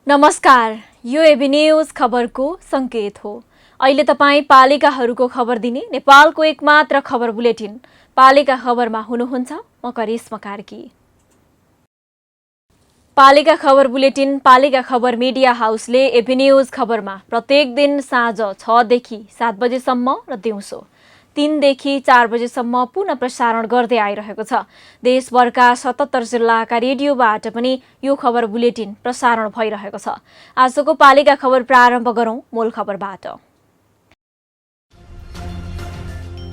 नमस्कार, यो AB news खबरको संकेत हो। अहिले तपाईँ पालिकाहरूको खबर दिने नेपालको एकमात्र खबर बुलेटिन पालिका खबरमा हुनुहुन्छ। म करिश्मा कार्की। पालिका खबर बुलेटिन पालिका खबर मिडिया हाउसले एबी न्यूज खबरमा प्रत्येक दिन साँझ 6 देखि 7 बजेसम्म र दिउँसो 3 देखि 4 बजेसम्म पुनः प्रसारण गर्दै आइरहेको छ। देशभरका 77 जिल्लाका रेडियोबाट पनि यो खबर बुलेटिन प्रसारण भइरहेको छ। आजको पालिका खबर प्रारम्भ गरौं मूल खबरबाट।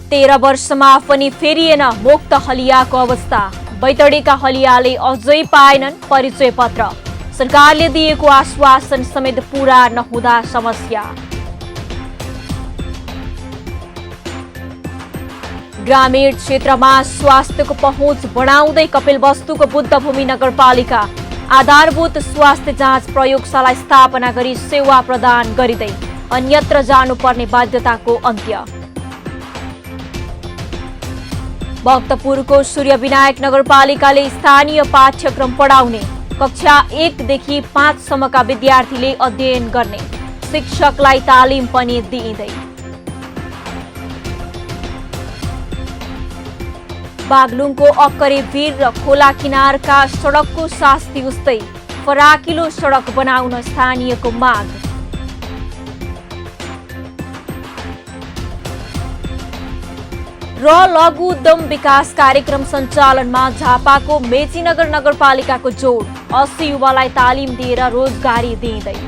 13 वर्षमा पनि फेरिएन मुक्त हलियाको अवस्था। बैतडीका हलियाले अझै पाएनन् परिचय पत्र। सरकारले दिएको आश्वासन समेत पूरा नहुँदा समस्या। ग्रामीण क्षेत्रमा स्वास्थ्यको पहुँच बढाउँदै कपिलवस्तुको बुद्धभूमि नगरपालिका आधारभूत स्वास्थ्य जाँच प्रयोगशाला स्थापना गरी सेवा प्रदान गरिँदै अन्यत्र जानुपर्ने बाध्यताको अन्त्य। भक्तपुरको सूर्यविनायक नगरपालिकाले स्थानीय पाठ्यक्रम पढाउने कक्षा 1 देखि 5 सम्मका विद्यार्थीले अध्ययन गर्ने शिक्षकलाई तालिम पनि दिइँदै। बागलुङको अक्करे वीर र खोला किनारका सडकको शास्ति उस्तै फराकिलो सडक बनाउन स्थानीयको माग। र लघु उद्यम विकास कार्यक्रम सञ्चालनमा झापाको मेचीनगर नगरपालिकाको जोड 80 युवालाई तालिम दिएर रोजगारी दिइँदै।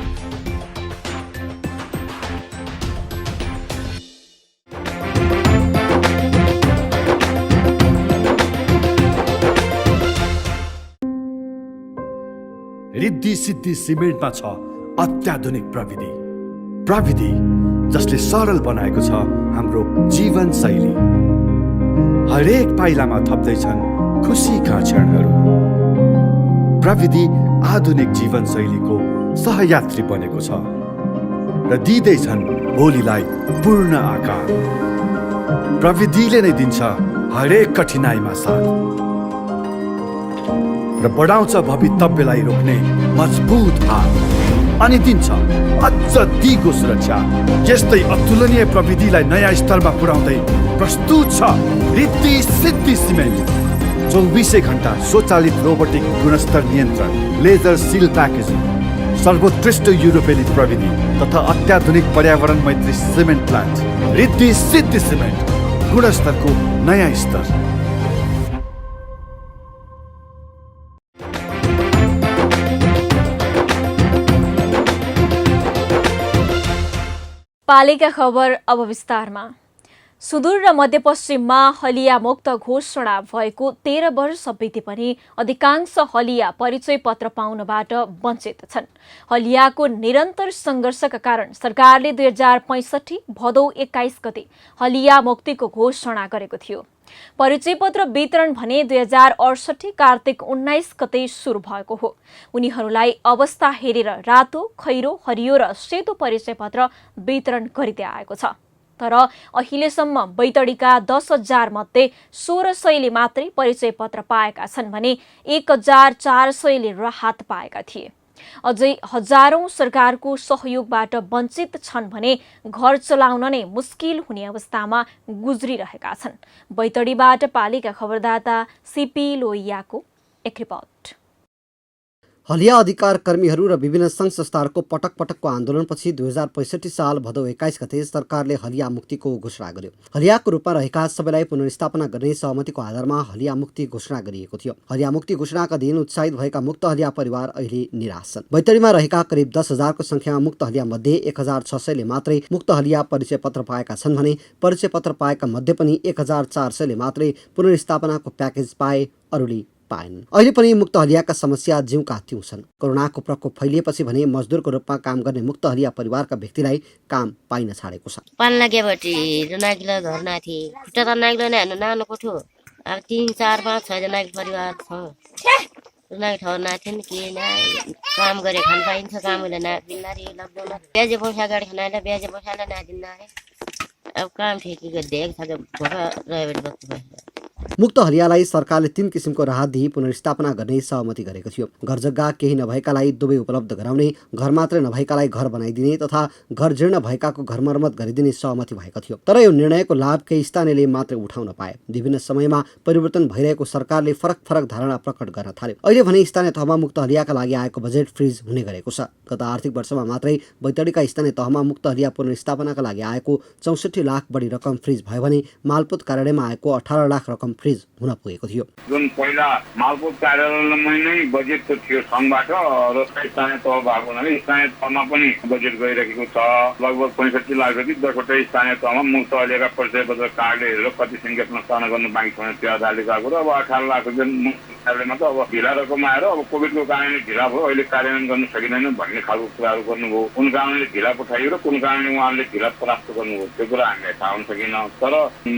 रिद्धि सिद्धि सिमेन्टमा छ अत्याधुनिक प्रविधि जसले सरल बनाएको छ हाम्रो जीवन शैली। हरेक पाइलामा थप्दैछन् खुसीका क्षणहरू। प्रविधि आधुनिक जीवन शैलीको सहयात्री बनेको छ र दिँदैछन् भोलिलाई पूर्ण आकार। प्रविधिले नै दिन्छ हरेक कठिनाइमा साथ र बढाउँछ भवितव्यलाई रोक्ने मजबुत हात अनि दिन्छ अझ दिगो सुरक्षा। यस्तै अतुलनीय प्रविधिलाई नयाँ स्तरमा पुर्याउँदै प्रस्तुत छ रिद्धि सिद्धि सिमेन्ट। 24 घण्टा स्वचालित रोबोटिक गुणस्तर नियन्त्रण, लेजर सिल प्याकेजिङ, सर्वोत्कृष्ट युरोपेली प्रविधि तथा अत्याधुनिक पर्यावरण मैत्री cement plant. Riddhi Siddhi cement, गुणस्तरको नयाँ स्तर। पालिका खबर अब विस्तारमा। सुदूर र मध्यपश्चिममा हलिया मुक्त घोषणा भएको 13 वर्ष बिते पनि अधिकांश हलिया परिचय पत्र पाउनबाट वञ्चित छन्। हलियाको निरन्तर सङ्घर्षका कारण सरकारले 2065 भदौ 21 गते हलिया मुक्तिको घोषणा गरेको थियो। परिचय पत्र वितरण भने 2068 कार्तिक 19 गते सुरु भएको हो। उनीहरूलाई अवस्था हेरेर रातो, खैरो, हरियो र सेतो परिचय पत्र वितरण गरिँदै आएको छ। तर अहिलेसम्म बैतडीका 10,000 मध्ये 1,600ले मात्रै परिचय पत्र पाएका छन् भने 1,400ले राहत पाएका थिए। अझै हजारौं सरकारको सहयोगबाट वञ्चित छन् भने घर चलाउन नै मुस्किल हुने अवस्थामा गुज्रिरहेका छन्। बैतडीबाट पालिका खबरदाता सीपी लोहियाको एक रिपोर्ट। हलिया अधिकार कर्मीहरू र विभिन्न सङ्घ संस्थाहरूको पटकको आन्दोलनपछि 2065 साल भदौ 21 गते सरकारले हलिया मुक्तिको घोषणा गर्यो। हलियाको रूपमा रहेका सबैलाई पुनर्स्थापना गर्ने सहमतिको आधारमा हलिया मुक्ति घोषणा गरिएको थियो। हलिया मुक्ति घोषणाका दिन उत्साहित भएका मुक्त हलिया परिवार अहिले निराश छन्। बैतडीमा रहेका करिब 10,000को संख्यामा मुक्त हलिया मध्ये 1,600ले मात्रै मुक्त हलिया परिचय पत्र पाएका छन् भने परिचय पत्र पाएका मध्ये पनि 1,400ले मात्रै पुनर्स्थापनाको प्याकेज पाए, अरूले पाएनन्। अहिले पनि मुक्त हलियाका समस्या जिउका त्यौं छन्। कोरोनाको प्रकोप फैलिएपछि भने मजदुरको रूपमा काम गर्ने मुक्त हलिया परिवारका व्यक्तिलाई काम पाइन छाडेको छ। पाल्न गेबटी नागिला धर्ना थिए खुट्टा त नागिलो नै हान्नु नानो कोठो अब 3, 4, 5, 6 जनाको परिवार छ नाग ठर्ना थिएन के काम गरे खान पाइन्छ कामले ना बिनारी लकडाउन ब्याजे पैसा गाडी खानाले ब्याजे पैसाले ना दिन्न अब काम ठेकी देख छ भोका रहेबट बस्नु मुक्त हलियालाई सरकारले 3 किसिमको राहत दिई पुनर्स्थापना गर्ने सहमति गरेको थियो। घरजग्गा केही नभएकालाई दुवै उपलब्ध गराउने, घर मात्रै नभएकालाई घर बनाइदिने तथा घर जीर्ण भएकाको घर मर्मत गरिदिने सहमति भएको थियो। तर यो निर्णयको लाभ केही स्थानीयले मात्रै उठाउन पाए। विभिन्न समयमा परिवर्तन भइरहेको सरकारले फरक धारणा प्रकट गर्न थाल्यो। अहिले भने स्थानीय तहमा मुक्त हलियाका लागि आएको बजेट फ्रिज हुने गरेको छ। गत आर्थिक वर्षमा मात्रै बैतडीका स्थानीय तहमा मुक्त हलिया पुनर्स्थापनाका लागि आएको 64 लाख बढी रकम फ्रिज भयो भने मालपोत कार्यालयमा आएको 18 लाख रकम फ्रिज हुन पुगेको थियो। जुन पहिला मालपोत कार्यालयमै नै बजेट त थियो सङ्घबाट र स्थानीय तह भएको हुनाले स्थानीय तहमा पनि बजेट गइरहेको छ। लगभग 65 लाख जति 10वटै स्थानीय तहमा मुक्त हलियाका परिचय पत्र कार्डले हेरेर कति सङ्ख्यामा स्थापना गर्नु बाँकी छ त्यो आधारले गएको र अब 18 लाख रुपियाँ कार्यालयमा त अब ढिला रकम आएर अब कोभिडको कारणले ढिला भयो अहिले कार्यान्वयन गर्न सकिँदैन भन्ने खालको कुराहरू गर्नुभयो। कुन कारणले ढिला पठाइयो र कुन कारणले उहाँले ढिला प्राप्त गर्नुभयो त्यो कुरा हामीलाई थाहा हुन सकेन। तर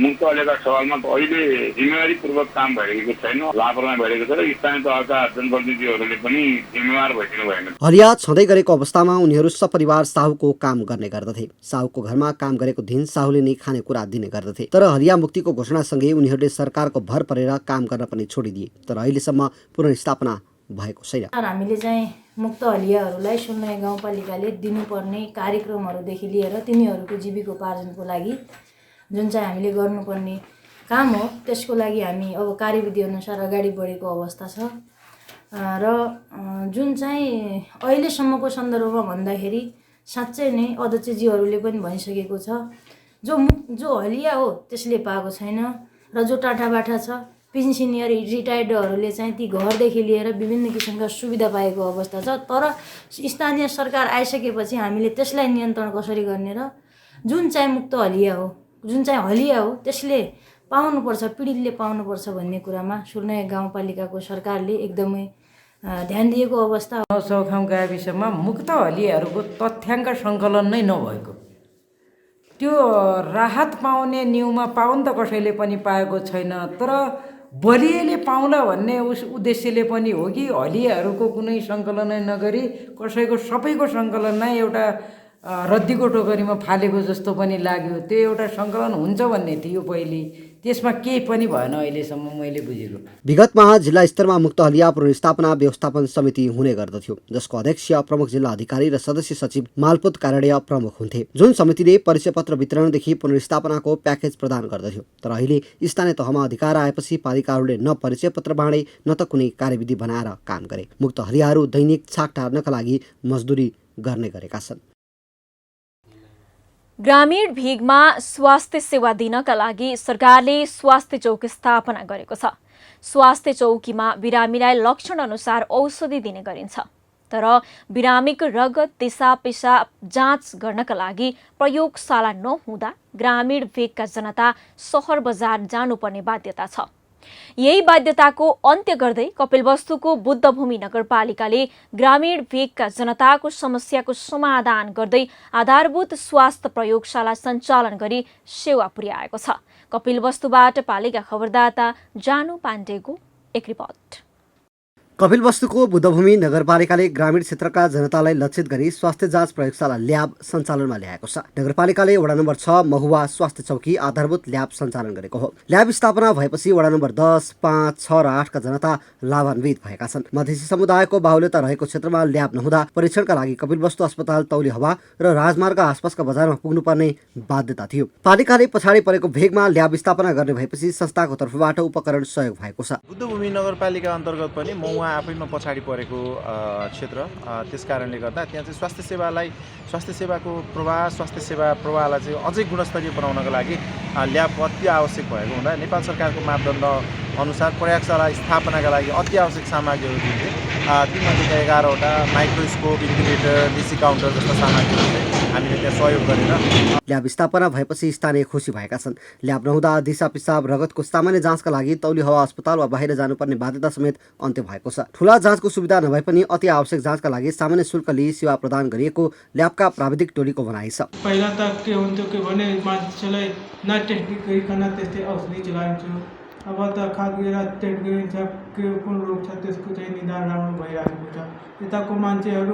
मुक्त हलियाका सवालमा त अहिले जिम्मेवारीपूर्वक काम भइरहेको छैन, लापरवाही भइरहेको छ र स्थानीय तहका जनप्रतिनिधिहरूले पनि जिम्मेवार भइदिनु भएन। हलिया छँदै गरेको अवस्थामा उनीहरू सपरिवार साहुको काम गर्ने गर्दथे। साहुको घरमा काम गरेको दिन साहुले नै खानेकुरा दिने गर्दथे। तर हलिया मुक्तिको घोषणासँगै उनीहरूले सरकारको भर परेर काम गर्न पनि छोडिदिए। तर अहिलेसम्म पुनर्स्थापना भएको छैन। हामीले चाहिँ मुक्त हलियाहरूलाई 09 गाउँपालिकाले दिनुपर्ने कार्यक्रमहरूदेखि लिएर तिनीहरूको जीविकोपार्जनको लागि जुन चाहिँ हामीले गर्नुपर्ने काम हो त्यसको लागि हामी अब कार्यविधि अनुसार अगाडि बढेको अवस्था छ र जुन चाहिँ अहिलेसम्मको सन्दर्भमा भन्दाखेरि साँच्चै नै अध्यक्षजीहरूले पनि भनिसकेको छ जो हलिया हो त्यसले पाएको छैन र जो टाढाबाठा छ पेन्सनियर रिटायर्डहरूले चाहिँ ती घरदेखि लिएर विभिन्न किसिमका सुविधा पाएको अवस्था छ। तर स्थानीय सरकार आइसकेपछि हामीले त्यसलाई नियन्त्रण कसरी गर्ने र जुन चाहिँ मुक्त हलिया हो जुन चाहिँ हलिया हो त्यसले पाउनुपर्छ पीडितले पाउनुपर्छ भन्ने कुरामा 09 गाउँपालिकाको सरकारले एकदमै ध्यान दिएको अवस्था। सौखाम गाविसमा मुक्त हलियाहरूको तथ्याङ्क सङ्कलन नै नभएको त्यो राहत पाउने न्युमा पाउन त कसैले पनि पाएको छैन। तर बलिएले पाउला भन्ने उद्देश्यले पनि हो कि हलियाहरूको कुनै सङ्कलनै नगरी कसैको सबैको सङ्कलन नै एउटा रद्दीको टोकरीमा फालेको जस्तो पनि लाग्यो। त्यो एउटा सङ्कलन हुन्छ भन्ने थियो पहिले, त्यसमा केही पनि भएन अहिलेसम्म मैले बुझेको। विगतमा जिल्ला स्तरमा मुक्त हलिया पुनर्स्थापना व्यवस्थापन समिति हुने गर्दथ्यो जसको अध्यक्ष प्रमुख जिल्ला अधिकारी र सदस्य सचिव मालपोत कार्यालय प्रमुख हुन्थे, जुन समितिले परिचय पत्र वितरणदेखि पुनर्स्थापनाको प्याकेज प्रदान गर्दथ्यो। तर अहिले स्थानीय तहमा अधिकार आएपछि पालिकाहरूले न परिचय पत्र बाँडे न त कुनै कार्यविधि बनाएर काम गरे। मुक्त हलियाहरू दैनिक छाक टार्नका लागि मजदुरी गर्ने गरेका छन्। ग्रामीण भेगमा स्वास्थ्य सेवा दिनका लागि सरकारले स्वास्थ्य चौक स्थापना गरेको छ। स्वास्थ्य चौकीमा बिरामीलाई लक्षण अनुसार औषधि दिने गरिन्छ। तर बिरामीको रगत दिशा पिसाब जाँच गर्नका लागि प्रयोगशाला नहुँदा ग्रामीण भेगका जनता सहर बजार जानुपर्ने बाध्यता छ। यही बाध्यताको अन्त्य गर्दै कपिलवस्तुको बुद्धभूमि नगरपालिकाले ग्रामीण भेगका जनताको समस्याको समाधान गर्दै आधारभूत स्वास्थ्य प्रयोगशाला सञ्चालन गरी सेवा पुर्याएको छ। कपिलवस्तुबाट पालिका खबरदाता जानु पाण्डेको एक रिपोर्ट। कपिलवस्तुको बुद्धभूमि नगरपालिकाले ग्रामीण क्षेत्रका जनतालाई लक्षित गरी स्वास्थ्य जाँच प्रयोगशाला ल्याब सञ्चालनमा ल्याएको छ। नगरपालिकाले वडा नम्बर 6 महुवा स्वास्थ्य चौकी आधारभूत ल्याब सञ्चालन गरेको हो। ल्याब स्थापना भएपछि वडा नम्बर 10, 5, 6 र 8 का जनता लाभान्वित भएका छन्। मधेसी समुदायको बाहुल्यता रहेको क्षेत्रमा ल्याब नहुँदा परीक्षणका लागि कपिलवस्तु अस्पताल तौली हवा र राजमार्ग आसपासका बजारमा पुग्नुपर्ने बाध्यता थियो। पालिकाले पछाडि परेको भेगमा ल्याब स्थापना गर्ने भएपछि संस्थाको तर्फबाट उपकरण सहयोग भएको छ। बुद्धभूमि नगरपालिका अन्तर्गत पनि महुवा आफैमा पछाडि परेको क्षेत्र, त्यसकारणले गर्दा त्यहाँ चाहिँ स्वास्थ्य सेवाको स्वास्थ्य सेवा प्रवाहलाई चाहिँ अझै गुणस्तरीय बनाउनका लागि ल्याब अति आवश्यक भएको हुँदा नेपाल सरकारको मापदण्ड अनुसार प्रयोगशाला स्थापनाका लागि अति आवश्यक सामग्रीहरू दिन्थे। तीमध्येका 11वटा माइक्रोस्कोप, इन्क्युबेटर, डिसी काउन्टर जस्ता सामग्रीहरू चाहिँ हामीले त्यहाँ सहयोग गरेर ल्याब स्थापना भएपछि स्थानीय खुसी भएका छन्। ल्याब नहुँदा दिशा पिसाब रगतको सामान्य जाँचका लागि तौली हावा अस्पताल वा बाहिर जानुपर्ने बाध्यता समेत अन्त्य भएको छ। ठूला जाँचको सुविधा नभए पनि अति आवश्यक जाँचका लागि सामान्य शुल्क लिई सेवा प्रदान गरिएको ल्याबका प्राविधिक टोलीको भनाइ छ। पहिला त के हुन्थ्यो के भने मान्छेलाई नटेस्ट गरिकन त्यस्तै औषधि चलाइन्थ्यो। अब त खाद्य टेस्ट गरिन्छ के कुन रोग छ त्यसको चाहिँ निदान राम्रो भइरहेको छ। यताको मान्छेहरू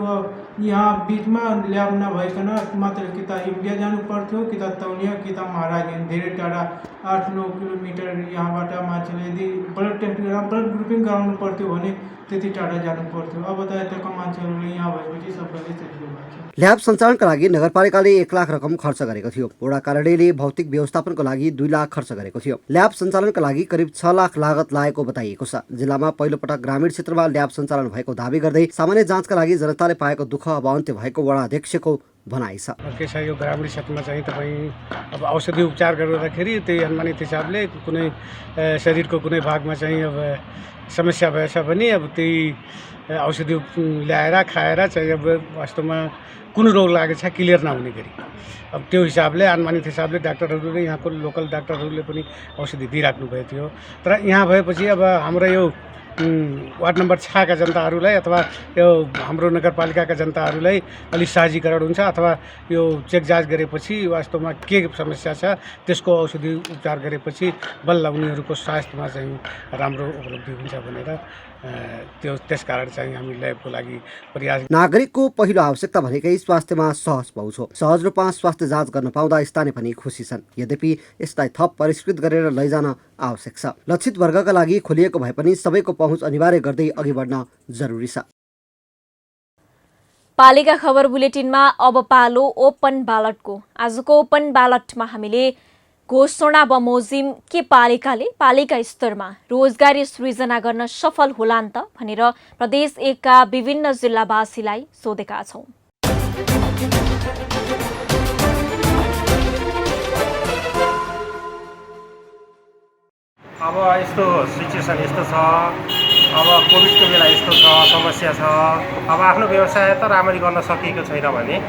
यहाँ बिचमा ल्याब नभइकन मात्र कि त इन्डिया जानु पर्थ्यो कि त तौलिया कि त महाराजगञ्ज धेरै टाढा 8-9 किलोमिटर यहाँबाट मान्छेले यदि ब्लड टेस्ट ब्लड ग्रुपिङ गराउनु पर्थ्यो भने त्यति टाढा जानु पर्थ्यो। अब त यताको मान्छेहरूले यहाँ भएपछि सबैले सजिलो भएको छ। ल्याब सञ्चालनका लागि नगरपालिकाले 1 लाख रकम खर्च गरेको थियो। वडा कार्यालयले भौतिक व्यवस्थापनको लागि 2 लाख खर्च गरेको थियो। ल्याब सञ्चालनका लागि करिब 6 लाख लागत लागेको बताइएको छ। जिल्लामा पहिलोपटक ग्रामीण क्षेत्रमा ल्याब सञ्चालन भएको दावी गर्दै सामान्य जाँचका लागि जनताले पाएको दुःख अब अन्त्य भएको वडा अध्यक्षको भनाइ छ। के छ यो ग्रामीण क्षेत्रमा चाहिँ तपाईँ अब औषधि उपचार गर्दाखेरि त्यही अनुमानित हिसाबले कुनै शरीरको कुनै भागमा चाहिँ अब समस्या भएछ भने अब त्यही औषधि ल्याएर खाएर चाहिँ अब वास्तवमा कुन रोग लागेको छ क्लियर नहुने गरी अब त्यो हिसाबले अनुमानित हिसाबले डाक्टरहरूले यहाँको लोकल डाक्टरहरूले पनि औषधि दिइराख्नु भएको थियो। तर यहाँ भएपछि अब हाम्रो यो वार्ड नम्बर 6 का जनताहरूलाई अथवा यो हाम्रो नगरपालिकाका जनताहरूलाई अलि सहजीकरण हुन्छ अथवा यो चेक जाँच गरेपछि वास्तवमा के समस्या छ त्यसको औषधि उपचार गरेपछि बल्ल उनीहरूको स्वास्थ्यमा चाहिँ राम्रो उपलब्धि हुन्छ भनेर त्यसकारण चाहिँ हामी ल्याबको लागि प्रयास। नागरिकको पहिलो आवश्यकता भनेकै स्वास्थ्यमा सहज पहुँच हो। सहज रूपमा स्वास्थ्य जाँच गर्न पाउँदा स्थानीय पनि खुसी छन्। यद्यपि यसलाई थप परिष्कृत गरेर लैजान आवश्यक छ। लक्षित वर्गका लागि खोलिएको भए पनि सबैको पहुँच अनिवार्य गर्दै अघि बढ्न जरुरी छ। पालिका खबर बुलेटिनमा अब पालो ओपन ब्यालटको। आजको ओपन ब्यालटमा हामीले घोषणा बमोजिम के पालिकाले पालिका स्तरमा रोजगारी सृजना गर्न सफल होलान् त भनेर प्रदेश 1 का विभिन्न जिल्लावासीलाई सोधेका छौं। अब यस्तो सिचुएसन यस्तो छ, अब कोभिडको बेला यस्तो छ, समस्या छ। अब आफ्नो व्यवसाय त राम्ररी गर्न सकिएको छैन भने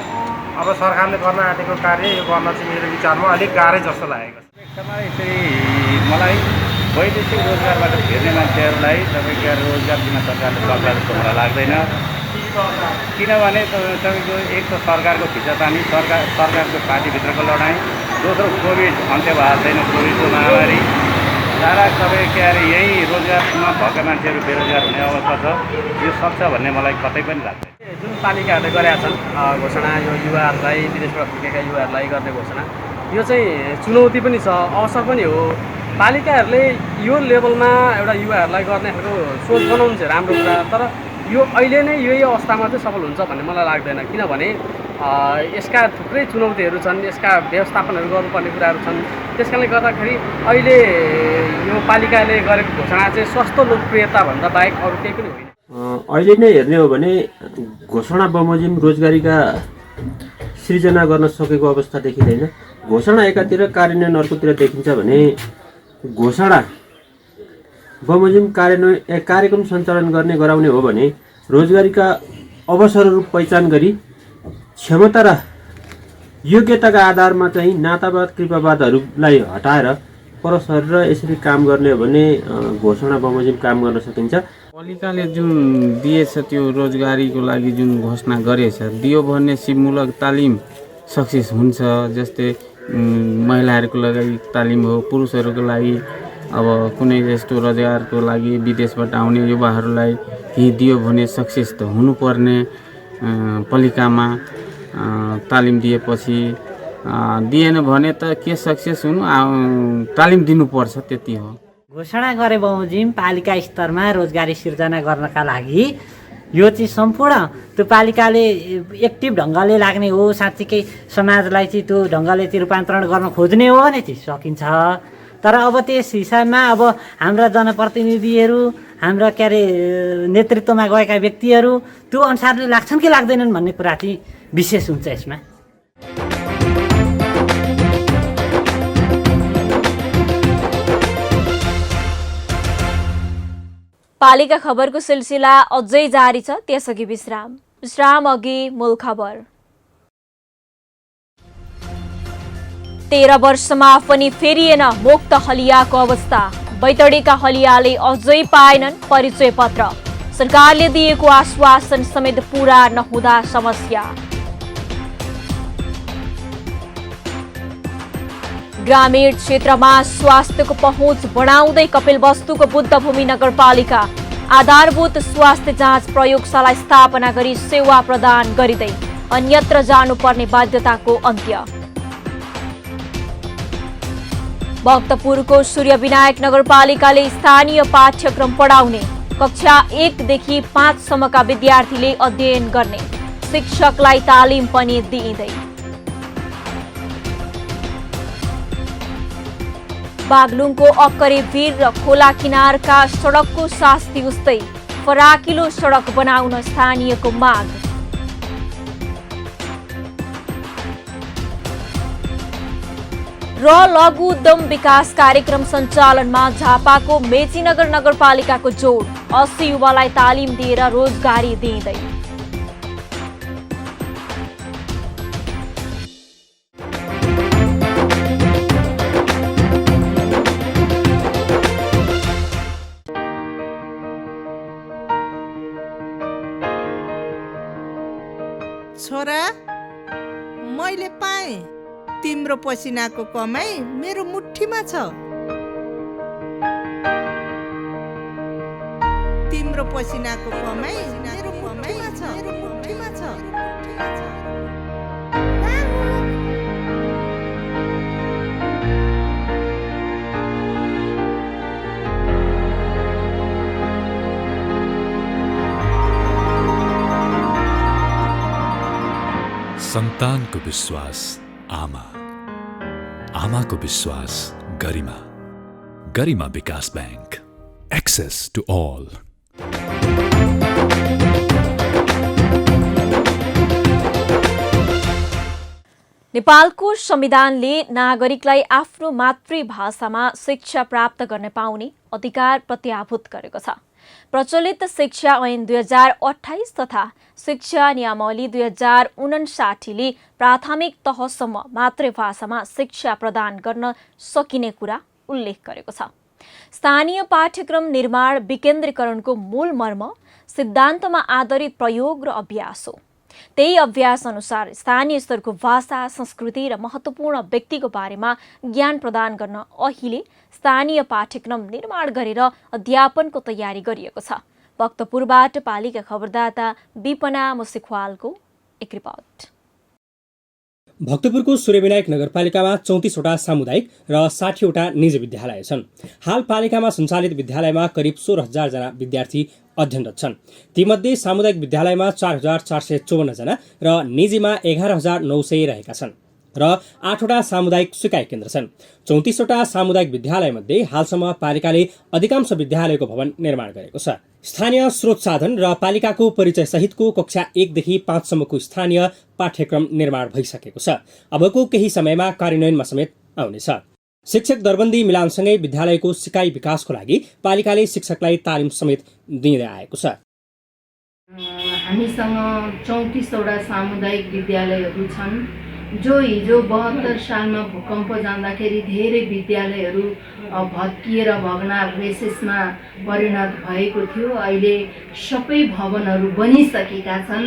अब सरकारले गर्न आँटेको कार्य यो गर्न चाहिँ मेरो विचारमा अलिक गाह्रै जस्तो लागेको छ। एकदमै चाहिँ मलाई वैदेशिक रोजगारबाट हेर्ने मान्छेहरूलाई तपाईँको रोजगार दिन सरकारले सक्ला जस्तो मलाई लाग्दैन। किनभने तपाईँको एक त सरकारको खिचातानी, सरकारको पार्टीभित्रको लडाइँ, दोस्रो कोभिड अन्त्य भएको छैन, कोभिडको महामारी सारा तपाईँ के अरे यही रोजगारमा भएका मान्छेहरू बेरोजगार हुने अवस्था छ। यो सक्छ भन्ने मलाई कतै पनि लाग्दैन। जुन पालिकाहरूले गरेका छन् घोषणा यो युवाहरूलाई विदेशबाट फर्केका युवाहरूलाई गर्ने घोषणा यो चाहिँ चुनौती पनि छ, अवसर पनि हो। पालिकाहरूले यो लेभलमा एउटा युवाहरूलाई गर्ने खालको सोच बनाउनु चाहिँ राम्रो कुरा, तर यो अहिले नै यही अवस्थामा चाहिँ सफल हुन्छ भन्ने मलाई लाग्दैन। किनभने यसका थुप्रै चुनौतीहरू छन्, यसका व्यवस्थापनहरू गर्नुपर्ने कुराहरू छन्। त्यसकारणले गर्दाखेरि अहिले यो पालिकाले गरेको घोषणा चाहिँ स्वस्थ लोकप्रियताभन्दा बाहेक अरू केही पनि होइन। अहिले नै हेर्ने हो भने घोषणा बमोजिम रोजगारीका सृजना गर्न सकेको अवस्था देखिँदैन। घोषणा एकातिर कार्यान्वयन अर्कोतिर देखिन्छ भने घोषणा बमोजिम कार्यक्रम सञ्चालन गर्ने गराउने हो भने रोजगारीका अवसरहरू पहिचान गरी क्षमता र योग्यताका आधारमा चाहिँ नातावाद कृपावादहरूलाई हटाएर परस्पर यसरी काम गर्ने हो भने घोषणा बमोजिम काम गर्न सकिन्छ। पालिकाले जुन दिएछ त्यो रोजगारीको लागि जुन घोषणा गरेछ, दियो भने सिपमूलक तालिम सक्सेस हुन्छ। जस्तै महिलाहरूको लागि तालिम हो, पुरुषहरूको लागि अब कुनै यस्तो रोजगारको लागि विदेशबाट आउने युवाहरूलाई यी दियो भने सक्सेस त हुनुपर्ने। पालिकामा तालिम दिएपछि दिएन भने त के सक्सेस हुनु, तालिम दिनुपर्छ, त्यति हो। घोषणा गरे बमोजिम पालिका स्तरमा रोजगारी सिर्जना गर्नका लागि यो चाहिँ सम्पूर्ण त्यो पालिकाले एक्टिभ ढङ्गले लाग्ने हो। साँच्चीकै समाजलाई चाहिँ त्यो ढङ्गले चाहिँ रूपान्तरण गर्न खोज्ने हो भने चाहिँ सकिन्छ। तर अब त्यस हिसाबमा अब हाम्रा जनप्रतिनिधिहरू, हाम्रा के अरे नेतृत्वमा गएका व्यक्तिहरू त्यो अनुसारले लाग्छन् कि लाग्दैनन् भन्ने कुरा चाहिँ विशेष हुन्छ यसमा। पालिका खबरको सिलसिला अझै जारी छ, त्यसअघि विश्राम अघि मूल खबर। 13 वर्षमा पनि फेरिएन मुक्त हलियाको अवस्था। बैतडीका हलियाले अझै पाएनन् परिचय पत्र। सरकारले दिएको आश्वासन समेत पूरा नहुँदा समस्या। ग्रामीण क्षेत्रमा स्वास्थ्यको पहुँच बढाउँदै कपिलवस्तुको बुद्धभूमि नगरपालिका आधारभूत स्वास्थ्य जाँच प्रयोगशाला स्थापना गरी सेवा प्रदान गरिँदै अन्यत्र जानुपर्ने बाध्यताको अन्त्य। भक्तपुरको सूर्यविनायक नगरपालिकाले स्थानीय पाठ्यक्रम पढाउने, कक्षा 1 देखि 5 सम्मका विद्यार्थीले अध्ययन गर्ने, शिक्षकलाई तालिम पनि दिइँदै। बागलुङको अक्करे भिर र खोला किनारका सडकको शास्ति उस्तै फराकिलो सडक बनाउन स्थानीयको माग। र लघु उद्यम विकास कार्यक्रम सञ्चालनमा झापाको मेचीनगर नगरपालिकाको जोड, 80 युवालाई तालिम दिएर रोजगारी दिइँदै। छोरा, मैले पाएँ तिम्रो पसिनाको कमाई मेरो मुठीमा छ। तिम्रो पसिनाको कमाई मेरो मुठीमा छ, मेरो मुठीमा छ। सन्तानको विश्वास आमा, आमाको विश्वास गरिमा, गरिमा विकास बैंक, एक्सेस टु ऑल। नेपालको संविधानले नागरिकलाई आफ्नो मातृभाषामा शिक्षा प्राप्त गर्न पाउने अधिकार प्रत्याभूत गरेको छ। प्रचलित शिक्षा ऐन 2028 तथा शिक्षा नियमावली 2059ले प्राथमिक तहसम्म मातृभाषामा शिक्षा प्रदान गर्न सकिने कुरा उल्लेख गरेको छ। स्थानीय पाठ्यक्रम निर्माण विकेन्द्रीकरणको मूल मर्म सिद्धान्तमा आधारित प्रयोग र अभ्यास हो। त्यही अभ्यास अनुसार स्थानीय स्तरको भाषा, संस्कृति र महत्त्वपूर्ण व्यक्तिको बारेमा ज्ञान प्रदान गर्न अहिले स्थानीय पाठ्यक्रम निर्माण गरेर अध्यापनको तयारी गरिएको छ। भक्तपुरबाट पालिका खबरदाता विपना मुसिखवालको एक रिपोर्ट। भक्तपुरको सूर्यविनायक नगरपालिकामा 34 वटा सामुदायिक र 60 वटा निजी विद्यालय छन्। हाल पालिकामा सञ्चालित विद्यालयमा करिब 16,000 जना विद्यार्थी अध्ययनरत छन्। तीमध्ये सामुदायिक विद्यालयमा 4,454 जना र निजीमा 11,900 रहेका छन् र 8 वटा सामुदायिक सिकाइ केन्द्र छन्। 34 वटा सामुदायिक विद्यालयमध्ये हालसम्म पालिकाले अधिकांश विद्यालयको भवन निर्माण गरेको छ। स्थानीय स्रोत साधन र पालिकाको परिचय सहितको कक्षा 1 देखि 5 सम्मको स्थानीय पाठ्यक्रम निर्माण भइसकेको छ। अबको केही समयमा कार्यान्वयनमा समेत आउनेछ। शिक्षक दरबन्दी मिलानसँगै विद्यालयको सिकाइ विकासको लागि पालिकाले शिक्षकलाई तालिम समेत दिँदै आएको छ। हामीसँग 34 वटा सामुदायिक विद्यालयहरू छन्, जो हिजो 72 सालमा भूकम्प जाँदाखेरि धेरै विद्यालयहरू भत्किएर भग्नावशेषमा परिणत भएको थियो। अहिले सबै भवनहरू बनिसकेका छन्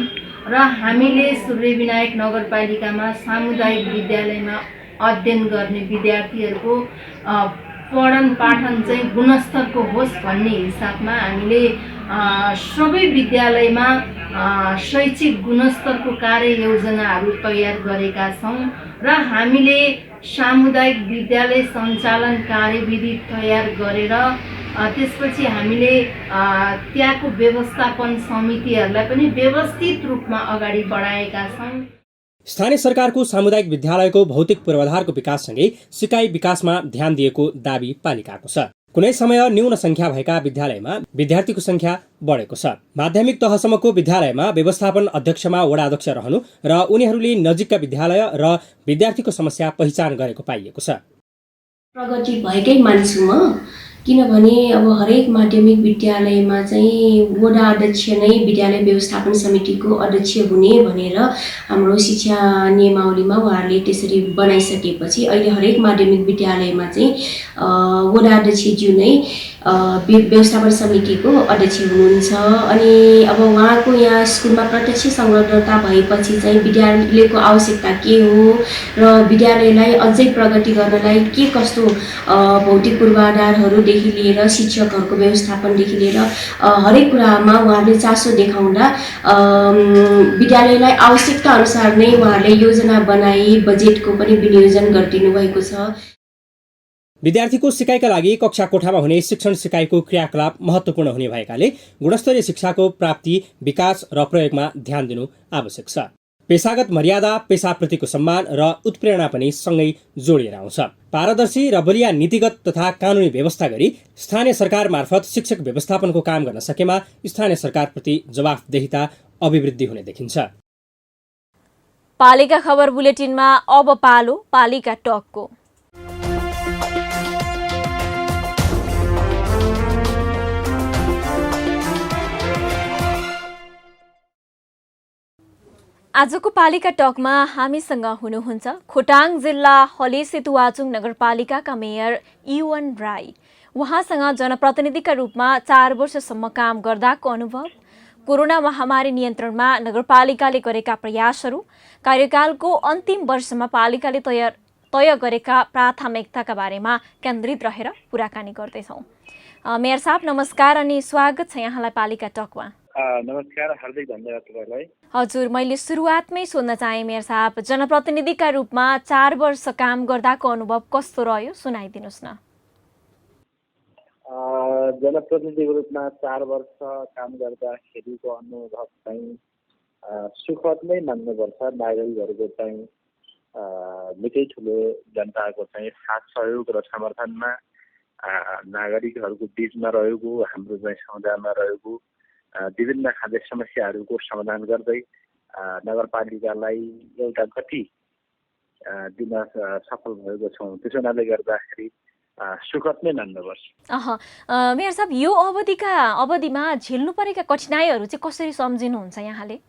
र हामीले सूर्यविनायक नगरपालिकामा सामुदायिक विद्यालयमा अध्ययन गर्ने विद्यार्थीहरूको पठन पाठन चाहिँ गुणस्तरको होस् भन्ने हिसाबमा हामीले सबै विद्यालयमा शैक्षिक गुणस्तरको कार्ययोजनाहरू तयार गरेका छौँ र हामीले सामुदायिक विद्यालय सञ्चालन कार्यविधि तयार गरेर त्यसपछि हामीले त्यहाँको व्यवस्थापन समितिहरूलाई पनि व्यवस्थित रूपमा अगाडि बढाएका छौँ। स्थानीय सरकारको सामुदायिक विद्यालयको भौतिक पूर्वाधारको विकाससँगै सिकाइ विकासमा ध्यान दिएको दाबी पालिकाको छ। कुनै समय न्यून संख्या भएका विद्यालयमा विद्यार्थीको संख्या बढेको छ। माध्यमिक तहसम्मको विद्यालयमा व्यवस्थापन अध्यक्षमा वडाध्यक्ष रहनु र उनीहरूले नजिकका विद्यालय र विद्यार्थीको समस्या पहिचान गरेको पाइएको छ। प्रगति भएकै मानिस म किनभने अब हरेक माध्यमिक विद्यालयमा चाहिँ वडा अध्यक्ष नै विद्यालय व्यवस्थापन समितिको अध्यक्ष हुने भनेर हाम्रो शिक्षा नियमावलीमा उहाँहरूले त्यसरी बनाइसकेपछि अहिले हरेक माध्यमिक विद्यालयमा चाहिँ वडा अध्यक्षज्यू नै व्यवस्थापन समितिको अध्यक्ष हुनुहुन्छ। अनि अब उहाँको यहाँ स्कुलमा प्रत्यक्ष संलग्नता भएपछि चाहिँ विद्यालयको आवश्यकता के हो र विद्यालयलाई अझै प्रगति गर्नलाई के कस्तो भौतिक पूर्वाधारहरूदेखि लिएर शिक्षकहरूको व्यवस्थापनदेखि लिएर हरेक कुरामा उहाँहरूले चासो देखाउँदा विद्यालयलाई आवश्यकता अनुसार नै उहाँहरूले योजना बनाई बजेटको पनि विनियोजन गरिदिनु भएको छ। विद्यार्थीको सिकाइका लागि कक्षा कोठामा हुने शिक्षण सिकाइको क्रियाकलाप महत्त्वपूर्ण हुने भएकाले गुणस्तरीय शिक्षाको प्राप्ति, विकास र प्रयोगमा ध्यान दिनु आवश्यक छ। पेशागत मर्यादा, पेशाप्रतिको सम्मान र उत्प्रेरणा पनि सँगै जोडिएर आउँछ। पारदर्शी र बलिया नीतिगत तथा कानुनी व्यवस्था गरी स्थानीय सरकार मार्फत शिक्षक व्यवस्थापनको काम गर्न सकेमा स्थानीय सरकारप्रति जवाफदेहिता अभिवृद्धि हुने देखिन्छ। पालिका खबर बुलेटिनमा अब पालो पालिका टकको। आजको पालिका टकमा हामीसँग हुनुहुन्छ खोटाङ जिल्ला हले सेतुवाचुङ नगरपालिकाका मेयर इवन राई। उहाँसँग जनप्रतिनिधिका रूपमा 4 वर्षसम्म काम गर्दाको अनुभव, कोरोना महामारी नियन्त्रणमा नगरपालिकाले गरेका प्रयासहरू, कार्यकालको अन्तिम वर्षमा पालिकाले तय गरेका प्राथमिकताका बारेमा केन्द्रित रहेर कुराकानी गर्दैछौँ। मेयर साहब नमस्कार अनि स्वागत छ यहाँलाई पालिका टकमा। नमस्कार, हार्दिक धन्यवाद तपाईँलाई। हजुर, मैले सुरुवातमै सोध्न चाहे मेयर साहब, जनप्रतिनिधिका रूपमा 4 वर्ष काम गर्दाको अनुभव कस्तो रह्यो सुनाइदिनुहोस् न। जनप्रतिनिधिको रूपमा 4 वर्ष काम गर्दाखेरिको अनुभव चाहिँ सुखद नै मान्नुपर्छ। नागरिकहरूको चाहिँ निकै ठुलो जनताको चाहिँ साथ सहयोग र समर्थनमा नागरिकहरूको बिचमा रहेको, हाम्रो चाहिँ समुदायमा रहेको विभिन्न खाद्य समस्याहरूको समाधान गर्दै नगरपालिकालाई एउटा गति दिन सफल भएको छौँ। त्यसो हुनाले गर्दाखेरि सुखद नै मान्नुपर्छ। मेयर साहब, यो अवधिमा झेल्नु परेका कठिनाइहरू चाहिँ कसरी सम्झिनुहुन्छ यहाँले?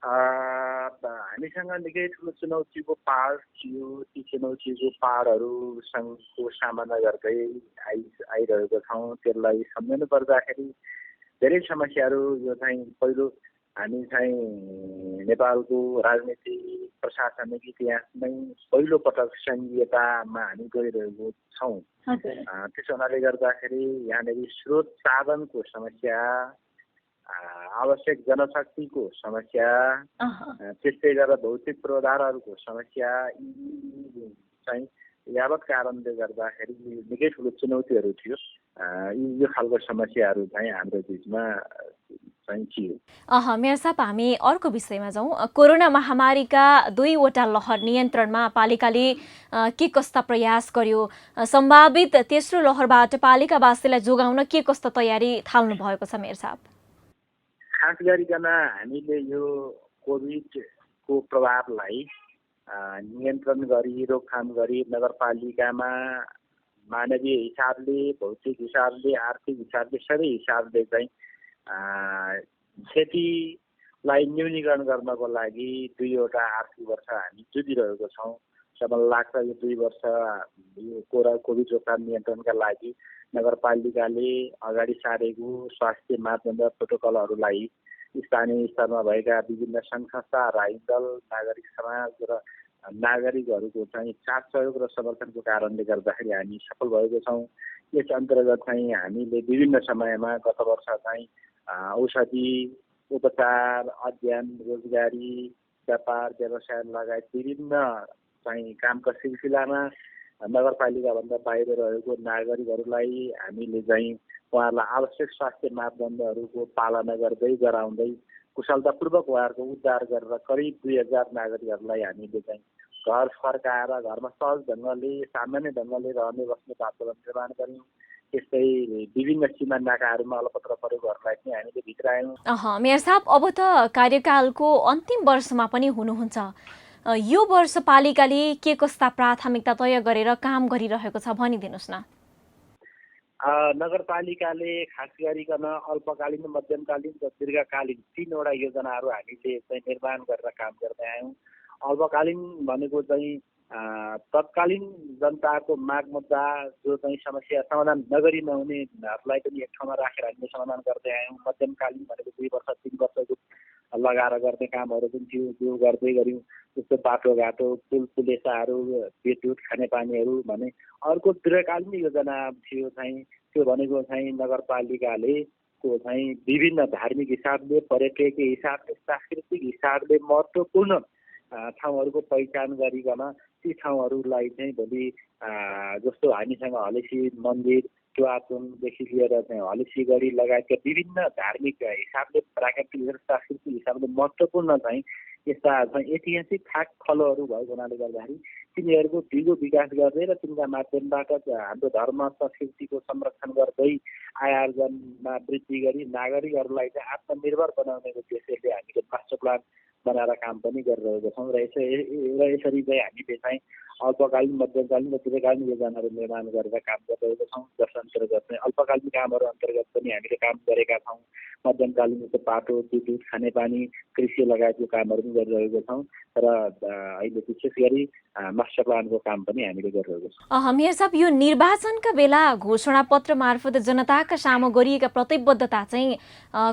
हामीसँग निकै ठुलो चुनौतीको पहाड थियो। ती चुनौतीको पहाडहरूको सामना गर्दै आइरहेको छौँ। त्यसलाई सम्झनु पर्दाखेरि धेरै समस्याहरू यो चाहिँ पहिलो हामी चाहिँ नेपालको राजनीति प्रशासनिक इतिहासमै पहिलो पटक सङ्घीयतामा हामी गइरहेको छौँ। त्यसो हुनाले गर्दाखेरि यहाँनिर स्रोत साधनको समस्या, आवश्यक जनशक्तिको समस्या, त्यस्तै गरेर भौतिक पूर्वाधारहरूको समस्या चाहिँ यावत कारणले गर्दाखेरि निकै ठुलो चुनौतीहरू थियो। यो खालको समस्याहरू चाहिँ हाम्रो बिचमा चाहिँ थियो। मेयर साहब, हामी अर्को विषयमा जाउँ। कोरोना महामारीका 2वटा लहर नियन्त्रणमा पालिकाले के कस्ता प्रयास गर्यो, सम्भावित तेस्रो लहरबाट पालिकावासीलाई जोगाउन के कस्ता तयारी थाल्नु भएको छ मेयर साहब? खास गरिकन हामीले यो कोभिडको प्रभावलाई नियन्त्रण गरी रोकथाम गरी नगरपालिकामा मानवीय हिसाबले, भौतिक हिसाबले, आर्थिक हिसाबले, सबै हिसाबले चाहिँ क्षतिलाई न्यूनीकरण गर्नको लागि 2वटा आर्थिक वर्ष हामी जुधिरहेको छौँ। मलाई लाग्छ यो 2 वर्ष यो कोभिड रोकथाम नियन्त्रणका लागि नगरपालिकाले अगाडि सारेको स्वास्थ्य मापदण्ड प्रोटोकलहरूलाई स्थानीय स्तरमा भएका विभिन्न सङ्घ संस्था, राजनीतिक दल, नागरिक समाज र नागरिकहरूको चाहिँ साथ सहयोग र समर्थनको कारणले गर्दाखेरि हामी सफल भएको छौँ। यस अन्तर्गत चाहिँ हामीले विभिन्न समयमा गत वर्ष चाहिँ औषधि, उपचार, अध्ययन, रोजगारी, व्यापार, व्यवसाय लगायत विभिन्न चाहिँ कामका सिलसिलामा नगरपालिकाभन्दा बाहिर रहेको नागरिकहरूलाई हामीले चाहिँ उहाँहरूलाई आवश्यक स्वास्थ्य मापदण्डहरूको पालना गर्दै गराउँदै कुशलतापूर्वक उहाँहरूको उद्धार गरेर करिब 2000 नागरिकहरूलाई हामीले चाहिँ घर फर्काएर घरमा सहज ढङ्गले, सामान्य ढङ्गले रहने बस्ने वातावरण निर्माण गऱ्यौँ। त्यस्तै विभिन्न सीमा नाकाहरूमा अलपत्र परेकोहरूलाई पनि हामीले भित्रायौँ। मेयर साहब, अब त कार्यकालको अन्तिम वर्षमा पनि हुनुहुन्छ। यो वर्ष पालिकाले के कस्ता प्राथमिकता तय गरेर काम गरिरहेको छ भनिदिनुहोस् न। नगरपालिकाले खास गरिकन अल्पकालीन, मध्यमकालीन र दीर्घकालीन 3वटा योजनाहरू हामीले चाहिँ निर्माण गरेर काम गर्दै आयौँ। अल्पकालीन भनेको चाहिँ तत्कालीन जनताको माग मुद्दा जो चाहिँ समस्या समाधान नगरी नहुनेहरूलाई पनि एक ठाउँमा राखेर हामीले समाधान गर्दै आयौँ। मध्यमकालीन भनेको 2 वर्ष 3 वर्षको लगाएर गर्ने कामहरू पनि थियो, त्यो गर्दै गऱ्यौँ। जस्तो बाटोघाटो, पुल पुलेसाहरू, विद्युत, खानेपानीहरू भने। अर्को दीर्घकालीन योजना थियो चाहिँ त्यो भनेको चाहिँ नगरपालिकाले को चाहिँ विभिन्न धार्मिक हिसाबले, पर्यटकीय हिसाबले, सांस्कृतिक हिसाबले महत्त्वपूर्ण ठाउँहरूको पहिचान गरिकन ती ठाउँहरूलाई चाहिँ भोलि जस्तो हामीसँग हलेसी मन्दिर, चुवाचुङदेखि लिएर चाहिँ हलेसीगढी लगायतका विभिन्न धार्मिक हिसाबले, प्राकृतिक र सांस्कृतिक हिसाबले महत्त्वपूर्ण चाहिँ यस्ता चाहिँ ऐतिहासिक थाक खलोहरू भएको हुनाले गर्दाखेरि तिनीहरूको दिगो विकास गर्दै र तिनका माध्यमबाट हाम्रो धर्म संस्कृतिको संरक्षण गर्दै आय आर्जनमा वृद्धि गरी नागरिकहरूलाई चाहिँ आत्मनिर्भर बनाउने उद्देश्यले हामीले मास्टर प्लान बनाएर काम पनि गरिरहेका छौँ र यसरी चाहिँ हामीले चाहिँ अल्पकालीन, मध्यमकालीन र दीर्घकालीन योजनाहरू निर्माण गरेर काम गरिरहेका छौँ। जस अन्तर्गत चाहिँ अल्पकालीन कामहरू अन्तर्गत पनि हामीले काम गरेका छौँ। मध्यमकालीन बाटो, विद्युत, खानेपानी, कृषि लगायतको कामहरू पनि गरिरहेका छौँ र अहिले विशेष गरी मास्टर प्लानको काम पनि हामीले गरिरहेका छौँ। मेयर साहब, यो निर्वाचनका बेला घोषणापत्र मार्फत जनताका सामु गरिएका प्रतिबद्धता चाहिँ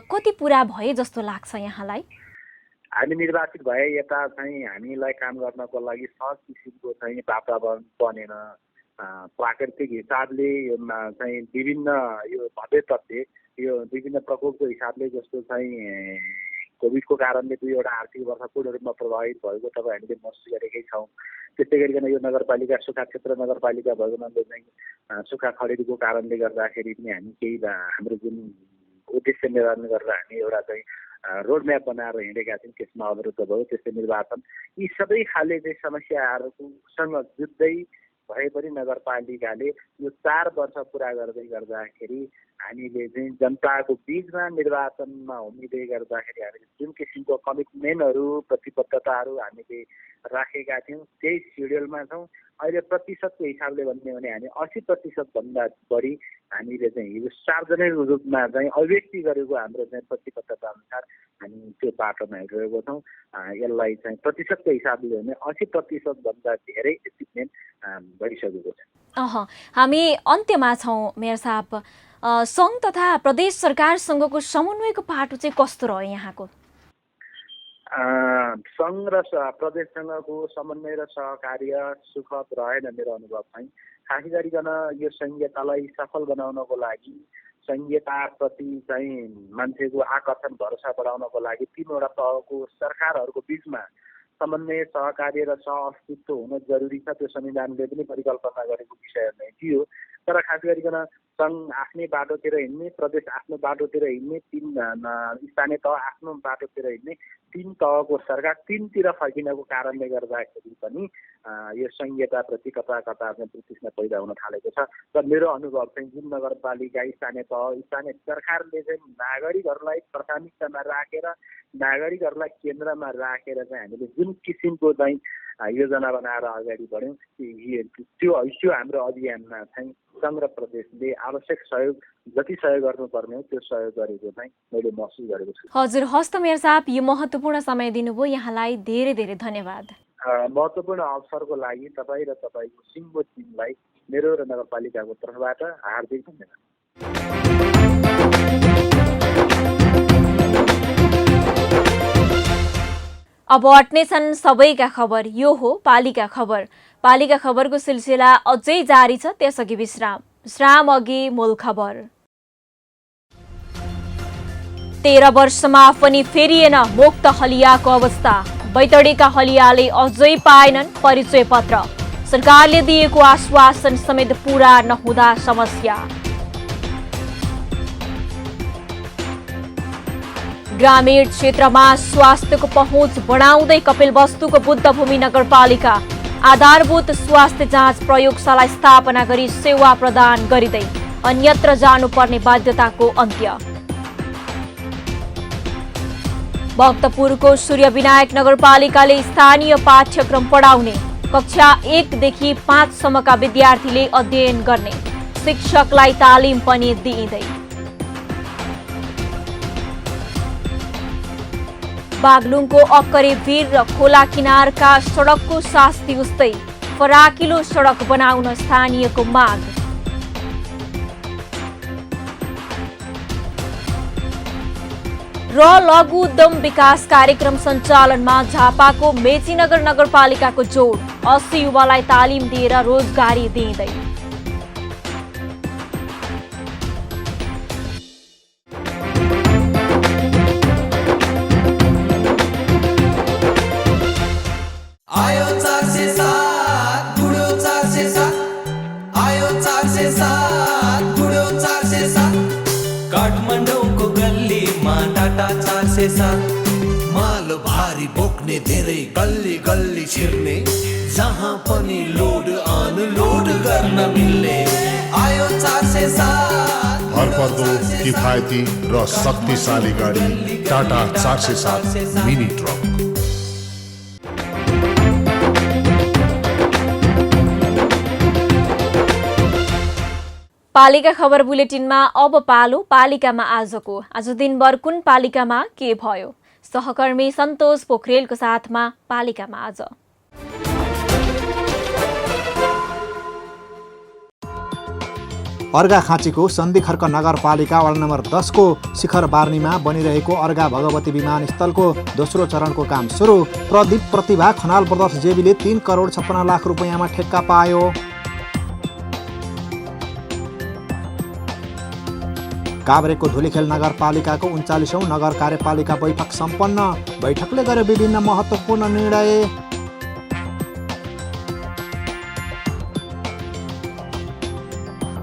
कति पुरा भए जस्तो लाग्छ यहाँलाई? हामी निर्वाचित भए यता चाहिँ हामीलाई काम गर्नको लागि सहज किसिमको चाहिँ वातावरण बनेन। प्राकृतिक हिसाबले चाहिँ विभिन्न यो भव्य तथ्य, यो विभिन्न प्रकोपको हिसाबले जस्तो चाहिँ कोभिडको कारणले 2वटा आर्थिक वर्ष पूर्ण रूपमा प्रभावित भएको तपाईँ हामीले महसुस गरेकै छौँ। त्यस्तै गरिकन यो नगरपालिका सुक्खा क्षेत्र नगरपालिका भएको हुनाले चाहिँ सुक्खा खडेरीको कारणले गर्दाखेरि पनि हामी केही हाम्रो जुन उद्देश्य निर्धारण गरेर हामी एउटा चाहिँ रोडम्याप बनाएर हिँडेका छौँ, त्यसमा अवरुद्ध भयो। त्यस्तै निर्वाचन, यी सबै खाले चाहिँ समस्याहरूसँग जुझ्दै भए पनि नगरपालिकाले यो 4 वर्ष पुरा गर्दै गर्दाखेरि हामीले चाहिँ जनताको बिचमा निर्वाचनमा उम्मिदै गर्दाखेरि हामीले जुन किसिमको कमिटमेन्टहरू, प्रतिबद्धताहरू हामीले राखेका थियौँ त्यही सिड्युलमा छौँ। अहिले प्रतिशतको हिसाबले भन्ने भने हामी 80% भन्दा बढी हामीले चाहिँ यो सार्वजनिक रूपमा चाहिँ अभिव्यक्ति गरेको हाम्रो चाहिँ प्रतिबद्धता अनुसार हामी त्यो बाटोमा हिँडिरहेको छौँ। यसलाई चाहिँ प्रतिशतको हिसाबले भने 80% भन्दा धेरै एचिभमेन्ट भइसकेको छ। हामी अन्त्यमा छौँ मेयर साहब। सङ्घ तथा प्रदेश सरकारसँगको समन्वयको पाटो चाहिँ कस्तो रह्यो यहाँको? सङ्घ र प्रदेशसँगको समन्वय र सहकार्य सुखद रहेन मेरो अनुभव चाहिँ। खास गरिकन यो संहितालाई सफल बनाउनको लागि, संहिताप्रति चाहिँ मान्छेको आकर्षण भरोसा बढाउनको लागि 3वटा तहको सरकारहरूको बिचमा समन्वय, सहकार्य र सहअस्तित्व हुन जरुरी छ। त्यो संविधानले पनि परिकल्पना गरेको विषय नै थियो। तर खास गरिकन सङ्घ आफ्नै बाटोतिर हिँड्ने, प्रदेश आफ्नो बाटोतिर हिँड्ने, 3 स्थानीय तह आफ्नो बाटोतिर हिँड्ने, 3 तहको सरकार 3तिर फर्किनको कारणले गर्दाखेरि पनि यो संहिताप्रति कता कता प्रश्न पैदा हुन थालेको छ। र मेरो अनुभव चाहिँ जुन नगरपालिका, स्थानीय तह, स्थानीय सरकारले चाहिँ नागरिकहरूलाई प्राथमिकतामा राखेर, नागरिकहरूलाई केन्द्रमा राखेर चाहिँ हामीले जुन किसिमको चाहिँ योजना बनाएर अगाडि बढ्यौँ, त्यो हाम्रो अभियानमा चाहिँ सङ्घ र प्रदेशले आवश्यक सहयोग जति सहयोग गर्नुपर्ने हो त्यो सहयोग गरेको चाहिँ मैले महसुस गरेको छु। हजुर, हस्त मेयर साहब, यो महत्त्वपूर्ण समय दिनुभयो, यहाँलाई धेरै धेरै धन्यवाद। महत्त्वपूर्ण अवसरको लागि तपाईँ र तपाईँको सिङ्गो टिमलाई मेरो र नगरपालिकाको तर्फबाट हार्दिक धन्यवाद। अब अट्नेछन् सबैका खबर। यो हो पालिका खबर। पालिका खबरको सिलसिला अझै जारी छ, त्यसअघि विश्राम अघि मूल खबर। 13 वर्षमा पनि फेरिएन मुक्त हलियाको अवस्था। बैतडीका हलियाले अझै पाएनन् परिचय पत्र। सरकारले दिएको आश्वासन समेत पूरा नहुँदा समस्या। ग्रामीण क्षेत्रमा स्वास्थ्यको पहुँच बढाउँदै कपिलवस्तुको बुद्धभूमि नगरपालिका आधारभूत स्वास्थ्य जाँच प्रयोगशाला स्थापना गरी सेवा प्रदान गरिँदै अन्यत्र जानुपर्ने बाध्यताको अन्त्य। भक्तपुरको सूर्यविनायक नगरपालिकाले स्थानीय पाठ्यक्रम पढाउने, कक्षा 1 देखि 5 सम्मका विद्यार्थीले अध्ययन गर्ने, शिक्षकलाई तालिम पनि दिइँदै। बागलुङको अक्करे वीर र खोला किनारका सडकको शास्ति उस्तै, फराकिलो सडक बनाउन स्थानीयको माग। र लघु उद्यम विकास कार्यक्रम सञ्चालनमा झापाको मेचीनगर नगरपालिकाको जोड, 80 युवालाई तालिम दिएर रोजगारी दिइँदै। काठमाडौँको गल्लीमा टाटा 407, माल भारी बोक्ने धेरै गल्ली गल्ली छिर्ने, जहाँ पनि लोड अनलोड गर्न मिल्ने आयो 407। भरपर्दो, किफायती र शक्तिशाली गाडी टाटा 407 मिनी ट्रक। पालिका खबर बुलेटिनमा अब पालो पालिकामा आजको। आज दिनभर कुन पालिकामा के भयो? सहकर्मी सन्तोष पोखरेलको साथमा पालिकामा आज। अर्घाखाँचीको सन्धिखर्क नगरपालिका वडा नम्बर 10 को शिखर बार्नीमा बनिरहेको अर्घा भगवती विमानस्थलको दोस्रो चरणको काम सुरु। प्रदीप प्रतिभा खनाल ब्रदर्स जेबीले 3 करोड 56 लाख रुपैयाँमा ठेक्का पायो। काभ्रेको धुलीखेल नगरपालिकाको 39औं नगर कार्यपालिका बैठक सम्पन्न। बैठकले गरे विभिन्न महत्त्वपूर्ण निर्णय।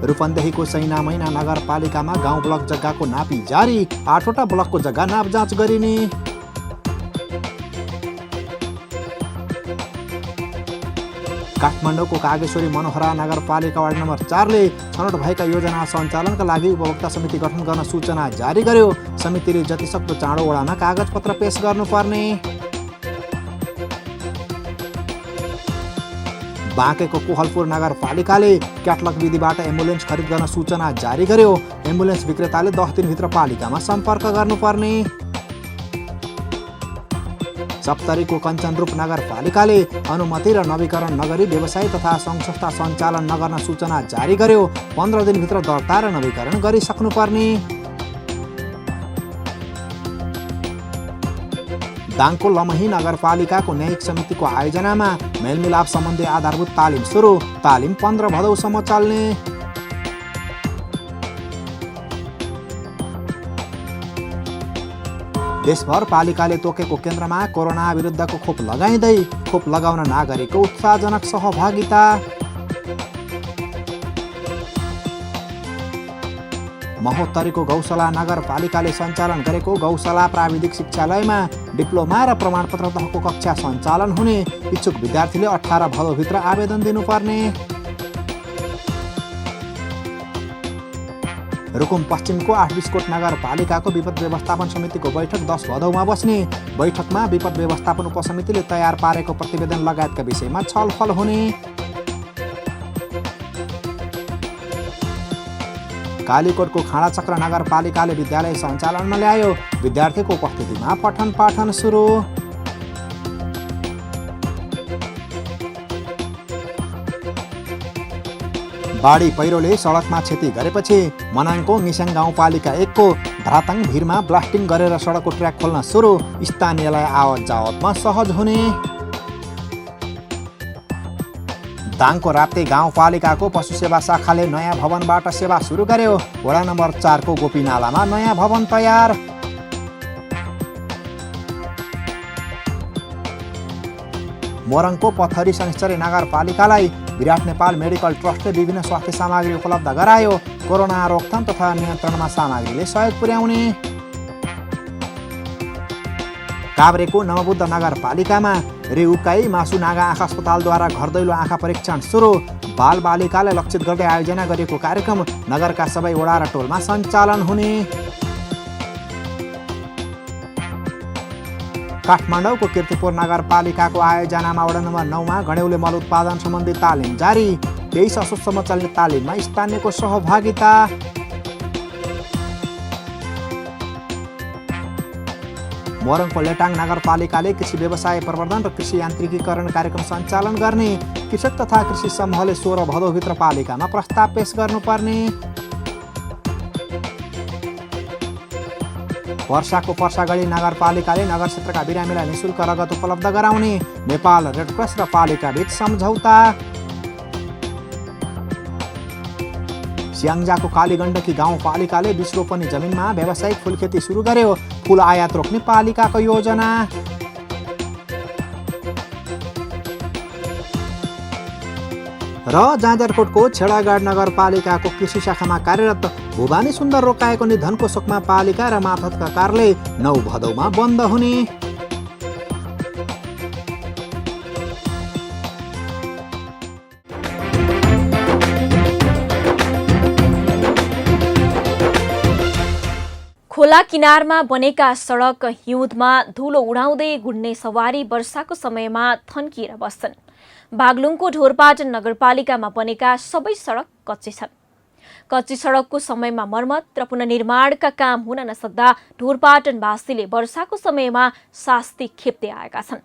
रूपन्देहीको सैना मैना नगरपालिकामा गाउँ ब्लक जग्गाको नापी जारी। 8वटा ब्लकको जग्गा नाप जाँच गरिने। काठमाडौँको कागेश्वरी मनोहरा नगरपालिका वार्ड नम्बर 4 ले छनौट भएका योजना सञ्चालनका लागि उपभोक्ता समिति गठन गर्न सूचना जारी गर्यो। समितिले जतिसक्दो चाँडो वडामा कागजपत्र पेश गर्नुपर्ने। बाँकेको कोहलपुर नगरपालिकाले क्याटलग विधिबाट एम्बुलेन्स खरिद गर्न सूचना जारी गर्यो। एम्बुलेन्स विक्रेताले 10 दिनभित्र पालिकामा सम्पर्क गर्नुपर्ने। सप्तरीको कञ्चनरूप नगरपालिकाले अनुमति र नवीकरण नगरी व्यवसाय तथा सङ्घ संस्था सञ्चालन नगर्न सूचना जारी गर्यो। 15 दिनभित्र दर्ता र नवीकरण गरिसक्नुपर्ने। दाङको लमही नगरपालिकाको न्यायिक समितिको आयोजनामा मेलमिलाप सम्बन्धी आधारभूत तालिम सुरु। तालिम 15 भदौसम्म चल्ने। देशभर पालिकाले तोकेको केन्द्रमा कोरोना विरुद्धको खोप लगाइँदै खोप लगाउन नागरिकको उत्साहजनक सहभागिता। महोत्तरीको गौशाला नगरपालिकाले सञ्चालन गरेको गौशाला प्राविधिक शिक्षालयमा डिप्लोमा र प्रमाणपत्र तहको कक्षा सञ्चालन हुने। इच्छुक विद्यार्थीले 18 भदौभित्र आवेदन दिनुपर्ने। रुकुम पश्चिमको 8 बिस्कोट नगरपालिकाको विपद व्यवस्थापन समितिको बैठक 10 भदौमा बस्ने। बैठकमा विपद व्यवस्थापन उपसमितिले तयार पारेको प्रतिवेदन लगायतका विषयमा छलफल हुने। कालीकोटको खाँडाचक्र नगरपालिकाले विद्यालय सञ्चालनमा ल्यायो। विद्यार्थीको उपस्थितिमा पठन पाठन सुरु। बाढी पहिरोले सडकमा क्षति गरेपछि मनाङको मिसाङ गाउँपालिका 1 को धराताङ भिरमा ब्लास्टिङ गरेर सडकको ट्र्याक खोल्न सुरु। स्थानीयलाई आवत जावतमा सहज हुने। दाङको राप्ते गाउँपालिकाको पशु सेवा शाखाले नयाँ भवनबाट सेवा सुरु गर्यो। वडा नम्बर 4 को गोपीनालामा नयाँ भवन तयार। मोरङको पथरी शनिश्चरी नगरपालिकालाई विराट नेपाल मेडिकल ट्रस्टले विभिन्न स्वास्थ्य सामग्री उपलब्ध गरायो। कोरोना रोकथाम तथा नियन्त्रणमा सामग्रीले सहयोग पुर्याउने। काभ्रेको नवबुद्ध नगरपालिकामा रेउकाई मासु नागा आँखा अस्पतालद्वारा घर दैलो आँखा परीक्षण सुरु। बाल बालिकालाई लक्षित गर्दै आयोजना गरिएको कार्यक्रम नगरका सबै वडा र टोलमा सञ्चालन हुने। काठमाडौँको कीर्तिपुर नगरपालिकाको आयोजनामा वडा नम्बर 9 मा गणेउले मल उत्पादन सम्बन्धी तालिम जारी। 23 असोजसम्म चल्ने तालिममा स्थानीयको सहभागिता। मोरङको लेटाङ नगरपालिकाले कृषि व्यवसाय प्रवर्धन र कृषि यान्त्रिकीकरण कार्यक्रम सञ्चालन गर्ने, कृषक तथा कृषि समूहले 16 भदौभित्र पालिकामा प्रस्ताव पेश गर्नुपर्ने। वर्षाको पर्सागढी नगरपालिकाले नगर क्षेत्रका बिरामीलाई निःशुल्क रगत उपलब्ध गराउने, नेपाल रेडक्रस र पालिकाबीच सम्झौता। स्याङ्जाको कालीगण्डकी गाउँपालिकाले 20 रोपनी जमिनमा व्यावसायिक फुलखेती सुरु गर्यो, फुल आयात रोक्ने पालिकाको योजना। र जाजरकोटको छेडागाड नगरपालिकाको कृषि शाखामा कार्यरत भुवानी सुन्दर रोकाएको निधनको शोकमा पालिका र मातहतका कार्यालय 9 भदौमा बन्द हुने। खोला किनारमा बनेका सडक हिउँदमा धुलो उडाउँदै गुड्ने सवारी वर्षाको समयमा थन्किएर बस्छन्। बागलुङको ढोरपाटन नगरपालिकामा बनेका सबै सडक कच्ची छन्। कच्ची सडकको समयमा मर्मत र पुनर्निर्माणका काम हुन नसक्दा ढोरपाटनवासीले वर्षाको समयमा शास्ति खेप्दै आएका छन्।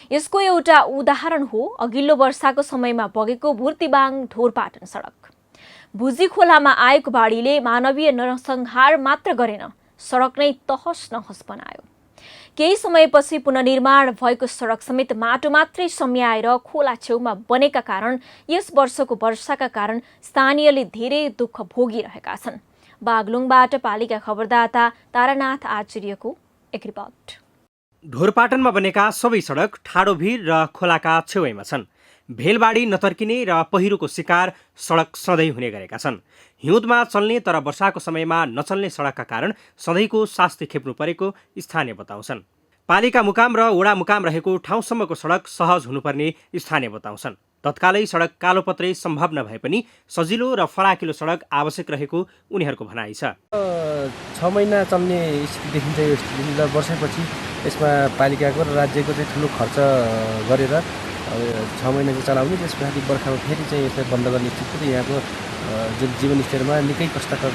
यसको एउटा उदाहरण हो अघिल्लो वर्षाको समयमा बगेको बुर्तिबाङ ढोरपाटन सडक। भुजी खोलामा आएको बाढीले मानवीय नरसंहार मात्र गरेन, सडक नै तहस नहस बनायो। केही समयपछि पुनर्निर्माण भएको सडक समेत माटो मात्रै सम्याएर खोला छेउमा बनेका कारण यस वर्षको वर्षाका कारण स्थानीयले धेरै दुःख भोगिरहेका छन्। बागलुङबाट पालिका खबरदाता तारानाथ आचार्यको एक रिपोर्ट। ढोरपाटनमा बनेका सबै सडक ठाडोभिर र खोलाका छेउैमा छन्। भेलबाडी नतर्किने र पहिरोको शिकार सडक सधैँ हुने गरेका छन्। हिउँदमा चल्ने तर वर्षाको समयमा नचल्ने सडकका कारण सधैँको शास्ति खेप्नु परेको स्थानीय बताउँछन्। पालिका मुकाम र वडा मुकाम रहेको ठाउँसम्मको सडक सहज हुनुपर्ने स्थानीय बताउँछन्। तत्कालै सडक कालोपत्रै सम्भव नभए पनि सजिलो र फराकिलो सडक आवश्यक रहेको उनीहरूको भनाइ छ। 6 महिना चल्ने स्थिति देखिन्छ। यो स्थिति वर्षैपछि यसमा पालिकाको र राज्यको चाहिँ ठुलो खर्च गरेर 6 महिना चाहिँ चलाउने, त्यस पछाडि बर्खामा फेरि चाहिँ यसलाई बन्द गर्ने स्थिति यहाँको जुन जीवनस्तरमा निकै कष्टकर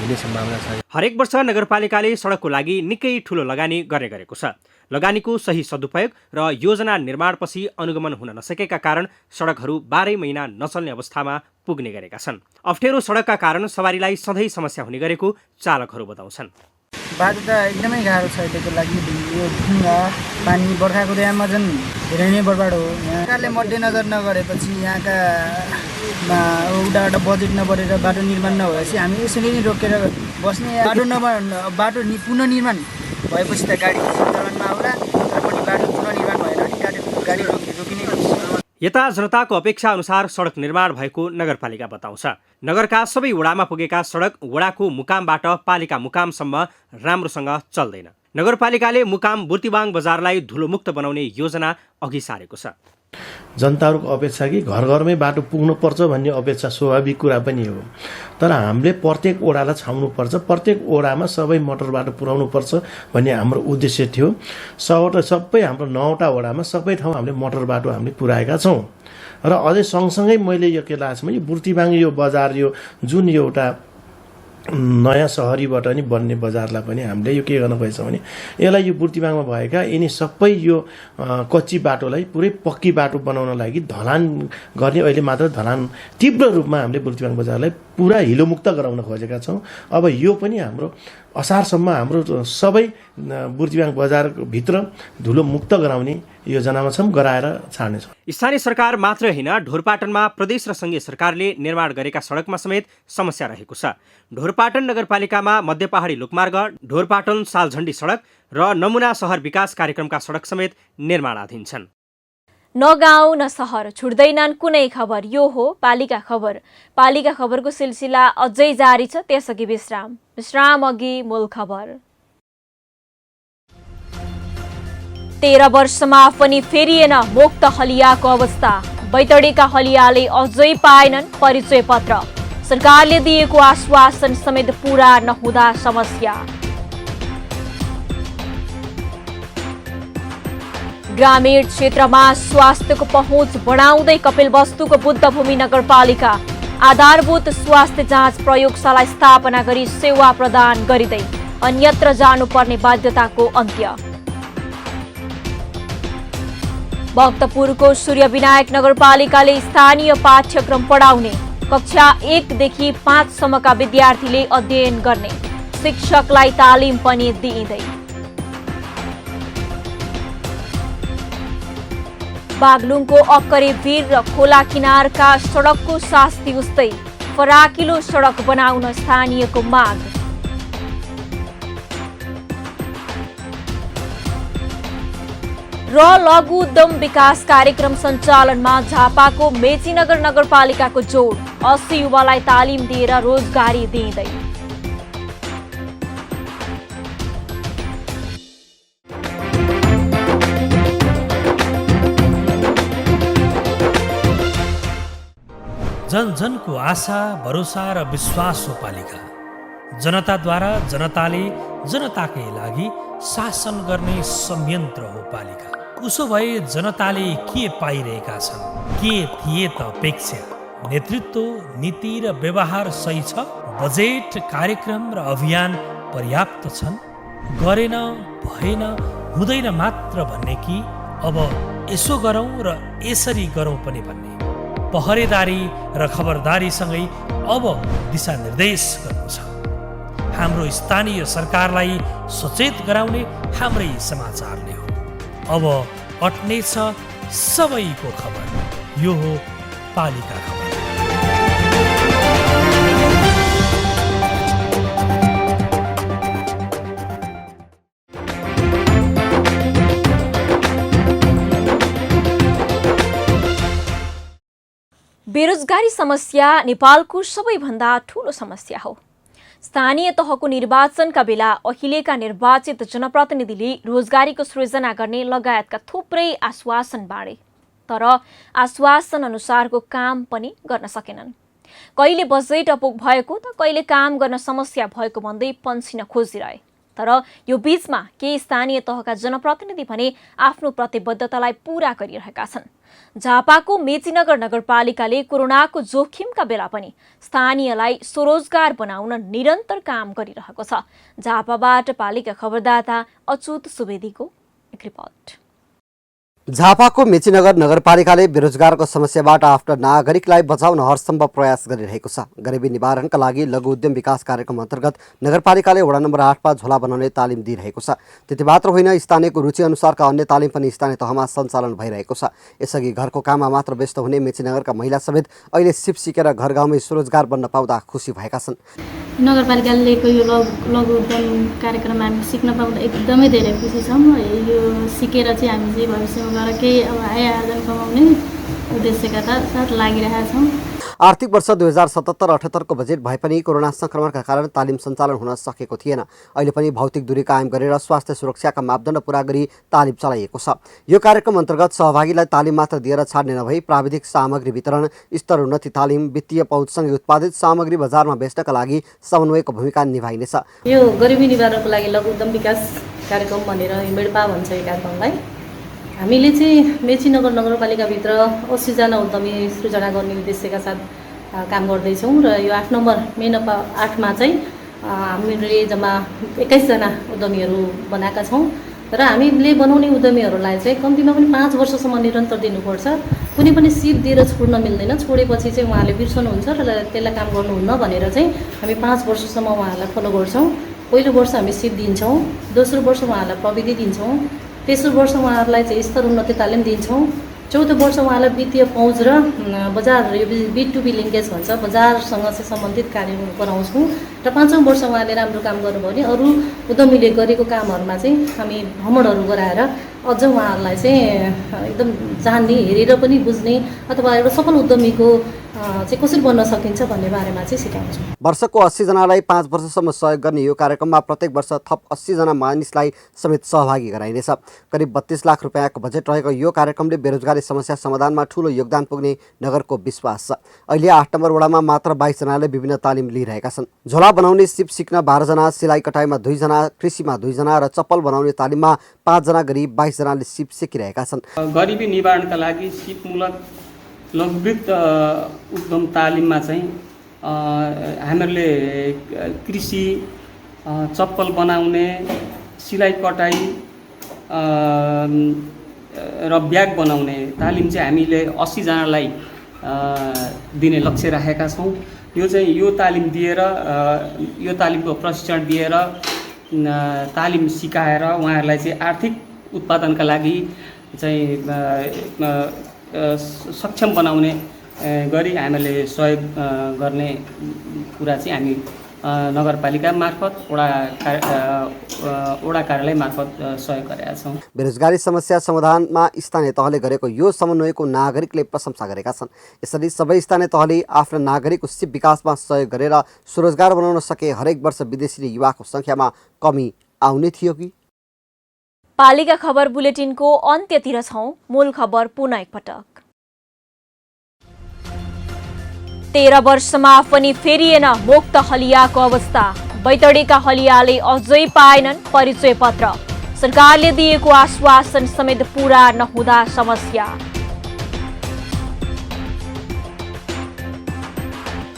हुने सम्भावना छ। हरेक वर्ष नगरपालिकाले सडकको लागि निकै ठुलो लगानी गर्ने गरेको छ। लगानीको सही सदुपयोग र योजना निर्माणपछि अनुगमन हुन नसकेका कारण सडकहरू 12 महिना नचल्ने अवस्थामा पुग्ने गरेका छन्। अप्ठ्यारो सडकका कारण सवारीलाई सधैँ समस्या हुने गरेको चालकहरू बताउँछन्। बाटो त एकदमै गाह्रो छ त्यसको लागि। यो ढुङ्गा पानी बर्खाको टाइममा झन् धेरै नै बर्बाद हो। सरकारले मध्यनजर नगरेपछि यहाँका उडाबाट बजेट नबढेर बाटो निर्माण नभएपछि हामी यसरी नै रोकेर बस्ने। बाटो पुनर्निर्माण भएपछि त गाडी चलानमा आउला, तर पनि बाटो पुनर्निर्माण भएन भने गाडी रोकिने गर्छ। यता जनताको अपेक्षा अनुसार सडक निर्माण भएको नगरपालिका बताउँछ। नगरका सबै वडामा पुगेका सडक वडाको मुकामबाट पालिका मुकामसम्म राम्रोसँग चल्दैन। नगरपालिकाले मुकाम बुर्तिबाङ बजारलाई धुलोमुक्त बनाउने योजना अघि सारेको छ। जनताहरूको अपेक्षा कि घर घरमै बाटो पुग्नुपर्छ भन्ने अपेक्षा स्वाभाविक कुरा पनि हो। तर हामीले प्रत्येक ओडालाई छाउनुपर्छ, प्रत्येक ओडामा सबै मोटर बाटो पुर्याउनुपर्छ भन्ने हाम्रो उद्देश्य थियो। सबै हाम्रो 9वटा ओडामा सबै ठाउँ हामीले मोटर बाटो हामीले पुर्याएका छौँ। र अझै सँगसँगै मैले यो के लाग्छ भने बुर्तिबाङ यो बजार यो जुन एउटा नयाँ सहरीबाट नि बन्ने बजारलाई पनि हामीले यो के गर्नु भएछ भने यसलाई यो बुर्तिबाङमा भएका यिनी सबै यो कच्ची बाटोलाई पुरै पक्की बाटो बनाउन लागि ढलान गर्ने, अहिले मात्र ढलान तीव्र रूपमा हामीले बुर्तिबाङ बजारलाई पुरा हिलोमुक्त गराउन खोजेका छौँ। अब यो पनि हाम्रो असारसम्म हाम्रो सबै बुर्तिबाङ बजारभित्र धुलो मुक्त गराउने योजनामा छौँ, गराएर छाड्नेछौँ। स्थानीय सरकार मात्र होइन, ढोरपाटनमा प्रदेश र सङ्घीय सरकारले निर्माण गरेका सडकमा समेत समस्या रहेको छ। ढोरपाटन नगरपालिकामा मध्य पहाडी लोकमार्ग, ढोरपाटन सालझण्डी सडक र नमुना सहर विकास कार्यक्रमका सडक समेत निर्माणाधीन छन्। न गाउँ न सहर छुट्दैनन् कुनै खबर। यो हो पालिका खबर। पालिका खबरको सिलसिला अझै जारी छ, त्यसअघि विश्राम अघि मूल खबर। 13 वर्षमा पनि फेरिएन मुक्त हलियाको अवस्था। बैतडीका हलियाले अझै पाएनन् परिचय पत्र। सरकारले दिएको आश्वासन समेत पूरा नहुँदा समस्या। ग्रामीण क्षेत्रमा स्वास्थ्यको पहुँच बढाउँदै कपिलवस्तुको बुद्धभूमि नगरपालिका आधारभूत स्वास्थ्य जाँच प्रयोगशाला स्थापना गरी सेवा प्रदान गरिँदै अन्यत्र जानुपर्ने बाध्यताको अन्त्य। भक्तपुरको सूर्यविनायक नगरपालिकाले स्थानीय पाठ्यक्रम पढाउने कक्षा 1 देखि 5 सम्मका विद्यार्थीले अध्ययन गर्ने शिक्षकलाई तालिम पनि दिइँदै। बागलुङको अक्करे वीर र खोला किनारका सडकको शास्ति उस्तै फराकिलो सडक बनाउन स्थानीयको माग। र लघु उद्यम विकास कार्यक्रम सञ्चालनमा झापाको मेचीनगर नगरपालिकाको जोड 80 युवालाई तालिम दिएर रोजगारी दिइँदै। जन जनको आशा भरोसा र विश्वास हो पालिका। जनताद्वारा जनताले जनताकै लागि शासन गर्ने संयन्त्र हो पालिका। उसो भए जनताले के पाइरहेका छन्, के थिए त अपेक्षा? नेतृत्व, नीति र व्यवहार सही छ? बजेट, कार्यक्रम र अभियान पर्याप्त छन्? गरेन, भएन, हुँदैन मात्र भन्ने कि अब यसो गरौँ र यसरी गरौँ पनि भन्ने? पहरेदारी र खबरदारीसँगै अब दिशानिर्देश गर्नु छ। हाम्रो स्थानीय सरकारलाई सचेत गराउने हाम्रै समाचारले हो। अब अट्ने छ सबैको खबर। यो हो पालिका खबर। बेरोजगारी समस्या नेपालको सबैभन्दा ठूलो समस्या हो। स्थानीय तहको निर्वाचनका बेला अहिलेका निर्वाचित जनप्रतिनिधिले रोजगारीको सृजना गर्ने लगायतका थुप्रै आश्वासन बाँडे, तर आश्वासन अनुसारको काम पनि गर्न सकेनन्। कहिले बजेट अपुग भएको त कहिले काम गर्न समस्या भएको भन्दै पन्छिन खोजिरहे। तर यो बीचमा केही स्थानीय तहका जनप्रतिनिधि भने आफ्नो प्रतिबद्धतालाई पूरा गरिरहेका छन्। झापाको मेचीनगर नगरपालिकाले कोरोनाको जोखिमका बेला पनि स्थानीयलाई स्वरोजगार बनाउन निरन्तर काम गरिरहेको छ। झापाबाट पालिका खबरदाता अच्युत सुवेदीको एक रिपोर्ट। झापाको मेचीनगर नगरपालिकाले बेरोजगारको समस्याबाट आफ्ना नागरिकलाई बचाउन हरसम्भव प्रयास गरिरहेको छ। गरिबी निवारणका लागि लघु उद्यम विकास कार्यक्रम अन्तर्गत नगरपालिकाले वडा नम्बर 8मा झोला बनाउने तालिम दिइरहेको छ। त्यति मात्र होइन, स्थानीयको रुचि अनुसारका अन्य तालिम पनि स्थानीय तहमा सञ्चालन भइरहेको छ। यसअघि घरको काममा मात्र व्यस्त हुने मेचीनगरका महिला समेत अहिले सिप सिकेर घर गाउँमै स्वरोजगार बन्न पाउँदा खुसी भएका छन्। नगरपालिकाले लिएको यो लघु उद्यम कार्यक्रममा हामी सिक्न पाउँदा एकदमै धेरै खुसी छौँ। यो सिकेर चाहिँ हामी चाहिँ भविष्यमा गएर केही अब आय आर्जन कमाउने उद्देश्यका साथ लागिरहेका छौँ। आर्थिक वर्ष 2077-78 को बजेट भए पनि कोरोना संक्रमणका कारण तालिम सञ्चालन हुन सकेको थिएन। अहिले पनि भौतिक दूरी कायम गरेर स्वास्थ्य सुरक्षाका मापदण्ड पूरा गरी तालिम चलाइएको छ। यो कार्यक्रम अन्तर्गत सहभागीलाई तालिम मात्र दिएर छाड्ने नभई प्राविधिक सामग्री वितरण, स्तरोन्नति तालिम, वित्तीय पहुँचसँगै उत्पादित सामग्री बजारमा बेच्नका लागि समन्वयको भूमिका निभाइनेछ। यो गरिबी निवारणको लागि लघु उद्यम विकास कार्यक्रम भनेर हिमेडपा भन्छ यो कार्यक्रमलाई। हामीले चाहिँ मेचीनगर नगरपालिकाभित्र 80 जना उद्यमी सृजना गर्ने उद्देश्यका साथ काम गर्दैछौँ र यो 8 नम्बर मेनपा 8मा चाहिँ हामीले जम्मा 21 जना उद्यमीहरू बनाएका छौँ। र हामीले बनाउने उद्यमीहरूलाई चाहिँ कम्तीमा पनि 5 वर्षसम्म निरन्तर दिनुपर्छ। कुनै पनि सिप दिएर छोड्न मिल्दैन। छोडेपछि चाहिँ उहाँले बिर्सनुहुन्छ र त्यसलाई काम गर्नुहुन्न भनेर चाहिँ हामी 5 वर्षसम्म उहाँहरूलाई फलो गर्छौँ। पहिलो वर्ष हामी सिप दिन्छौँ, दोस्रो वर्ष उहाँहरूलाई प्रविधि दिन्छौँ, तेस्रो वर्ष उहाँहरूलाई चाहिँ स्तरोन्नति तालिम दिन्छौँ, चौथो वर्ष उहाँलाई वित्तीय पहुँच र बजार B2B लिङ्केज भन्छ बजारसँग चाहिँ सम्बन्धित कार्य गराउँछौँ र पाँचौँ वर्ष उहाँले राम्रो काम गर्नुभयो भने अरू उद्यमीले गरेको कामहरूमा चाहिँ हामी भ्रमणहरू गराएर अझ उहाँहरूलाई चाहिँ एकदम जान्ने, हेरेर पनि बुझ्ने अथवा एउटा सफल उद्यमीको चाहिँ कसरी बन्न सकिन्छ भन्ने बारेमा चाहिँ सिकाउँछौँ। वर्षको 80 जनालाई 5 वर्षसम्म सहयोग गर्ने यो कार्यक्रममा प्रत्येक वर्ष थप 80 जना मानिसलाई समेत सहभागी गराइनेछ। करिब 32 लाख रुपियाँको बजेट रहेको यो कार्यक्रमले बेरोजगारी समस्या समाधानमा ठूलो योगदान पुग्ने नगरको विश्वास छ। अहिले 8 नम्बर वडामा मात्र 22 जनाले विभिन्न तालिम लिइरहेका छन्। झोला बनाउने सिप सिक्न 12 जना, सिलाइ कटाइमा 2 जना, कृषिमा 2 जना र चप्पल बनाउने तालिममा 5 जना गरी 22 28 जनाले सिप सेकिरहेका छन्। गरिबी निवारणका लागि सिपमूलक लघुवित्त उद्यम तालिममा चाहिँ हामीहरूले कृषि, चप्पल बनाउने, सिलाइ कटाइ र ब्याग बनाउने तालिम चाहिँ हामीले 80 जनालाई दिने लक्ष्य राखेका छौँ। यो तालिम दिएर यो तालिमको प्रशिक्षण दिएर तालिम सिकाएर उहाँहरूलाई चाहिँ आर्थिक उत्पादनका लागि चाहिँ सक्षम बनाउने गरी हामीले सहयोग गर्ने कुरा चाहिँ हामी नगरपालिका मार्फत वडा कार्यालय मार्फत सहयोग गरेका छौँ। बेरोजगारी समस्या समाधानमा स्थानीय तहले गरेको यो समन्वयको नागरिकले प्रशंसा गरेका छन्। यसरी सबै स्थानीय तहले आफ्ना नागरिकको सिप विकासमा सहयोग गरेर स्वरोजगार बनाउन सके हरेक वर्ष विदेशी युवाको संख्यामा कमी आउने थियो कि। पालिका खबर बुलेटिनको अन्त्यतिर छौं। मूल खबर पुनः एकपटक। 13 वर्षमा पनि फेरिएन मुक्त हलियाको अवस्था। बैतडीका हलियाले अझै पाएनन् परिचय पत्र। सरकारले दिएको आश्वासन समेत पूरा नहुँदा समस्या।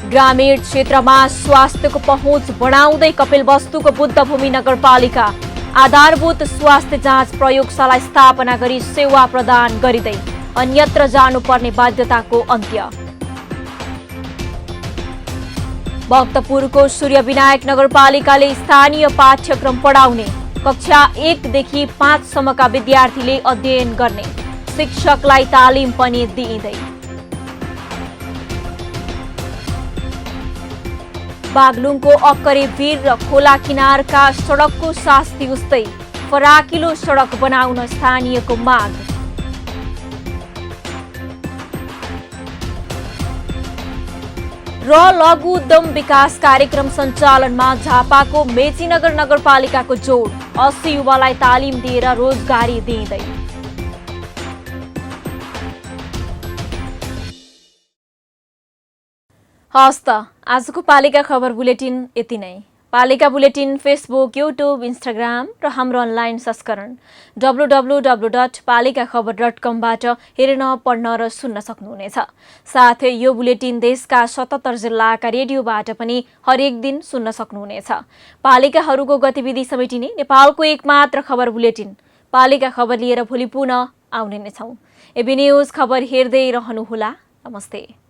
ग्रामीण क्षेत्रमा स्वास्थ्यको पहुँच बढाउँदै कपिलवस्तुको बुद्धभूमि नगरपालिका आधारभूत स्वास्थ्य जाँच प्रयोगशाला स्थापना गरी सेवा प्रदान गरिँदै अन्यत्र जानुपर्ने बाध्यताको अन्त्य। भक्तपुरको सूर्यविनायक नगरपालिकाले स्थानीय पाठ्यक्रम पढाउने, कक्षा 1 देखि 5 सम्मका विद्यार्थीले अध्ययन गर्ने, शिक्षकलाई तालिम पनि दिइँदै। बागलुङको अक्करे वीर र खोला किनारका सडकको शास्ति उस्तै फराकिलो सडक बनाउन स्थानीयको माग। र लघु उद्यम विकास कार्यक्रम सञ्चालनमा झापाको मेचीनगर नगरपालिकाको जोड 80 युवालाई तालिम दिएर रोजगारी दिइँदै। हस् त आजको पालिका खबर बुलेटिन यति नै। पालिका बुलेटिन फेसबुक, युट्युब, इन्स्टाग्राम र हाम्रो अनलाइन संस्करण www.palikaKhabar.com बाट हेर्न, पढ्न र सुन्न सक्नुहुनेछ। साथै यो बुलेटिन देशका 77 जिल्लाका रेडियोबाट पनि हरेक दिन सुन्न सक्नुहुनेछ। पालिकाहरूको गतिविधि समेटिने नेपालको एकमात्र खबर बुलेटिन पालिका खबर लिएर भोलि पुनः आउने नै छौं। एबी न्यूज खबर हेर्दै रहनुहोला। नमस्ते।